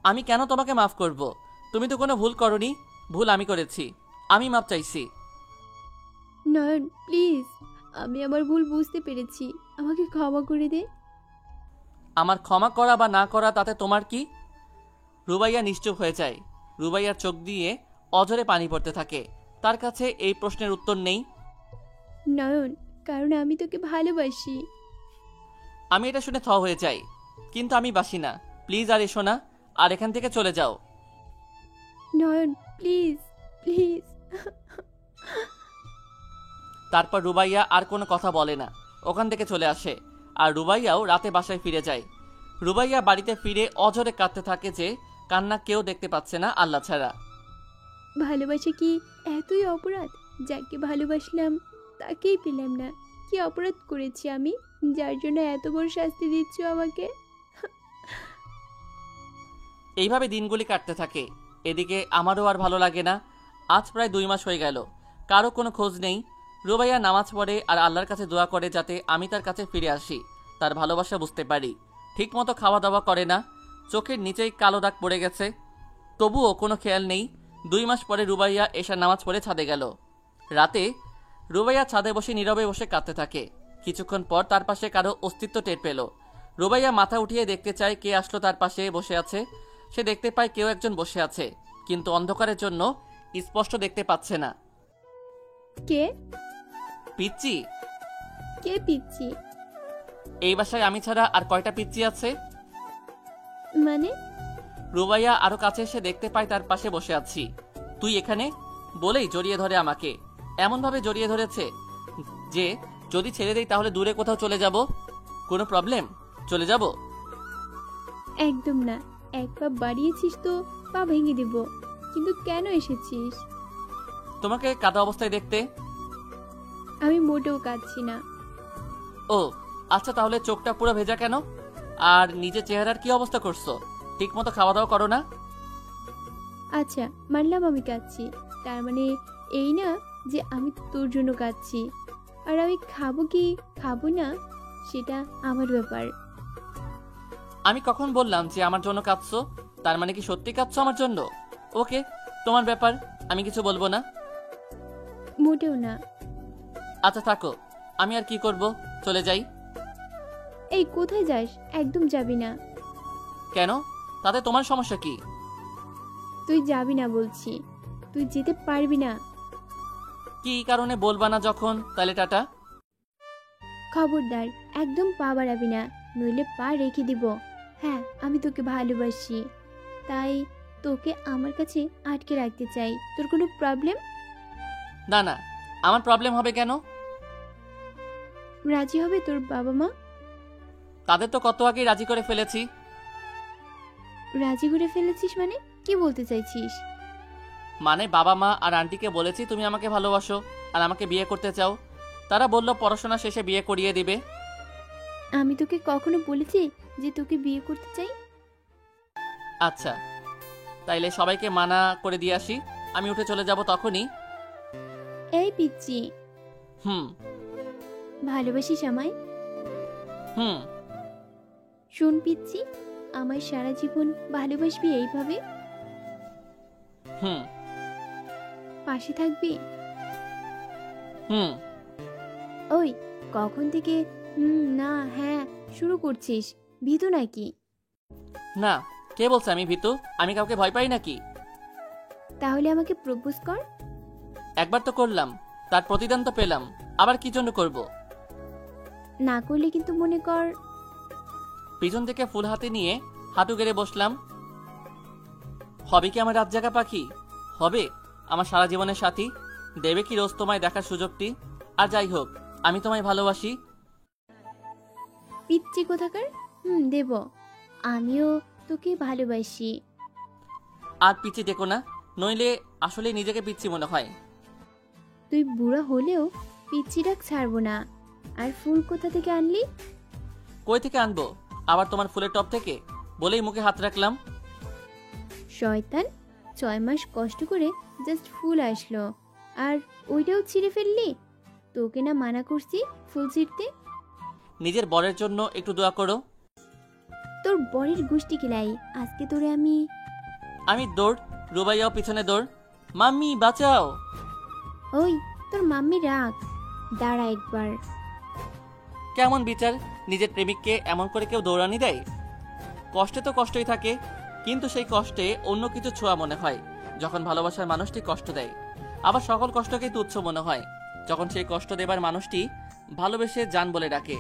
আমি কেন তোমাকে মাফ করব? তুমি তো কোনো ভুল করনি। ভুল আমি করেছি। আমি মাপ চাইছি। নয়ন, প্লিজ, আমি আমার ভুল বুঝতে পেরেছি, আমাকে ক্ষমা করে দে। আমার ক্ষমা করা বা না করা তাতে তোমার কি? রুবাইয়া নিশ্চুপ হয়ে যায়। রুবাইয়ার চোখ দিয়ে অঝরে পানি পড়তে থাকে। তার কাছে এই প্রশ্নের উত্তর নেই। নয়ন, কারণ আমি তোকে ভালোবাসি। আমি এটা শুনে থ হয়ে যাই। কিন্তু আমি বাসি না। প্লিজ আর এসো না। আর এখান থেকে চলে যাও। নয়ন, প্লিজ প্লিজ। তারপর রুবাইয়া আর কোনো কথা বলে না, ওখান থেকে চলে আসে। আর রুবাইয়াও রাতে বাসায় ফিরে যায়। রুবাইয়া বাড়িতে ফিরে অঝরে কাঁদতে থাকে যে কান্না কেউ দেখতে পাচ্ছে না আল্লাহ ছাড়া। ভালোবাসা কি এতই অপরাধ? যাকে ভালোবাসলাম তাকেই পেলাম না। কি অপরাধ করেছি আমি, যার জন্য এত বড় শাস্তি দিচ্ছ আমাকে? এইভাবে দিনগুলি কাটতে থাকে। এদিকে আমারও আর ভালো লাগে না। আজ প্রায় 2 মাস হয়ে গেল, কারো কোনো খোঁজ নেই। রুবাইয়া নামাজ পড়ে আর আল্লাহর কাছে দোয়া করে যাতে আমি তার কাছে ফিরে আসি, তার ভালোবাসা বুঝতে পারি। ঠিকমতো খাওয়া দাওয়া করে না, চোখের নিচেই কালো দাগ পড়ে গেছে, তবুও কোনো খেয়াল নেই। 2 মাস পরে রুবাইয়া এশার নামাজ পড়ে ছাদে গেল। রাতে রুবাইয়া ছাদে বসে নীরবে বসে কাঁদতে থাকে। কিছুক্ষণ পর তার পাশে কারো অস্তিত্ব টের পেল। রুবাইয়া মাথা উঠিয়ে দেখতে চায় কে আসলো তার পাশে বসে আছে। সে দেখতে পায় কেউ একজন বসে আছে, কিন্তু অন্ধকারের জন্য স্পষ্ট দেখতে পাচ্ছে না। কে? পিচ্চি। কে পিচ্ছি? এই বাসায় আমি ছাড়া আর কয়টা পিচ্চি আছে? মানে? রুবাইয়া আরো কাছে এসে দেখতে পায় তার পাশে বসে আছি। তুই এখানে বলেই জড়িয়ে ধরে আমাকে। এমন ভাবে জড়িয়ে ধরেছে যে যদি ছেড়ে দেই তাহলে দূরে কোথাও চলে যাব। কোনো প্রবলেম? চলে যাব? একদম না। এক পা বাড়িয়েছিস তো পা ভেঙে দিব। কিন্তু কেন এসেছিস? তোমাকে কাদা অবস্থায় দেখতে। আমি মোটেও কাঁদছি না। ও আচ্ছা, তাহলে চোখটা পুরো ভেজা কেন? আর নিজের চেহারার কি অবস্থা করছো? ঠিক মতো খাওয়া দাওয়া করো না? আচ্ছা, মানলাম আমি কাঁদছি, তার মানে এই না যে আমি তোর জন্য কাঁদছি। আর আমি খাবো কি খাবো না সেটা আমার ব্যাপার। আমি কখন বললাম যে আমার জন্য কাঁদছো? তার মানে কি সত্যি কাঁদছো আমার জন্য? ওকে, তোমার ব্যাপার, আমি কিছু বলবো না। মোটেও না। আচ্ছা থাকো, আমি আর কি করব, চলে যাই। এই কোথায় যাস? একদম যাবি না। কেন? তাতে তোমার সমস্যা কি? তুই যাবি না বলছি। তুই যেতে পারবি না। কি কারণে বলবা না যখন, তাহলে টাটা। খবরদার, একদম পা বাড়াবি না, নইলে পা রেখে দিব। হ্যাঁ, আমি তোকে ভালোবাসি, তাই তোকে আমার কাছে আটকে রাখতে চাই। তোর কোনো প্রবলেম? না না, আমার প্রবলেম হবে কেন? রাজি হবে তোর বাবা মা? তাদের তো কত আগেই রাজি করে ফেলেছি। রাজি করে ফেলেছিস মানে কি বলতে চাইছিস? মানে বাবা মা আর আন্টিকে বলেছি তুমি আমাকে ভালোবাসো আর আমাকে বিয়ে করতে চাও। তারা বলল পড়াশোনা শেষে বিয়ে করিয়ে দিবে। আমি তোকে কখনো বলেছি যে তোকে বিয়ে করতে চাই? আচ্ছা, তাইলে সবাইকে মানা করে দিয়ে আসি। আমি উঠে চলে যাব তখনই। এই পিচ্চি, হুম। ভালোবাসিস আমায়? হুম। শোন পিচ্চি, আমার সারা জীবন ভালোবাসবি এইভাবে? হুম। পাশে থাকবি? হুম। ওই কখন থেকে না হ্যাঁ শুরু করছিস? ভীতু নাকি? না, কে বলছে আমি ভীতু? আমি কাউকে ভয় পাই নাকি? তাহলে আমাকে প্রপোজ কর। একবার তো করলাম, তার প্রতিদান তো পেলাম, আবার কি জন্য করব? না করলে কিন্তু মনে কর। পিছন থেকে ফুল হাতে নিয়ে হাঁটু গেড়ে বসলাম। হবে কি আমার রাত জাগা পাখি? হবে আমার সারা জীবনের সাথী? দেবে কি রোজ তোমায় দেখার সুযোগটি? আর যাই হোক, আমি তোমায় ভালোবাসি। পিচ্ছি কোথাকার। দেব, আমিও তোকে ভালোবাসি। আর পিচ্ছি ডেকো না, নইলে আসলে নিজেকে পিচ্ছি মনে হয়। তুই বুড়া হলেও পিচ্ছি ডাক ছাড়বো না। আর ফুল কোথা থেকে আনলি? কই থেকে আনবো? আবার তোমার ফুলের টপ থেকে? বলেই মুখে হাত রাখলাম। শয়তান, 6 মাস কষ্ট করে জাস্ট ফুল আসলো, আর ওইটাও ছিঁড়ে ফেললি? তোকে না মানা করছি ফুল ছিঁড়তে? নিজের বরের জন্য একটু দোয়া করো। তোর বরের গোষ্ঠী কিলাই, আজকে তোরে আমি। আমি দৌড়, রুবাইয়াও পিছনে দৌড়। মাম্মি বাঁচাও। ওই তোর মাম্মি রাগ, দাঁড়া একবার। কেমন বিচার? নিজের প্রেমিককে এমন করে কেউ দৌড়ানি দেয়? কষ্টে তো কষ্টই থাকে, কিন্তু সেই কষ্টে অন্য কিছু ছোঁয়া মনে হয় যখন ভালোবাসার মানুষটি কষ্ট দেয়। আবার সকল কষ্টকেই তুচ্ছ মনে হয় যখন সেই কষ্ট দেবার মানুষটি ভালোবেসে জান বলে ডাকে।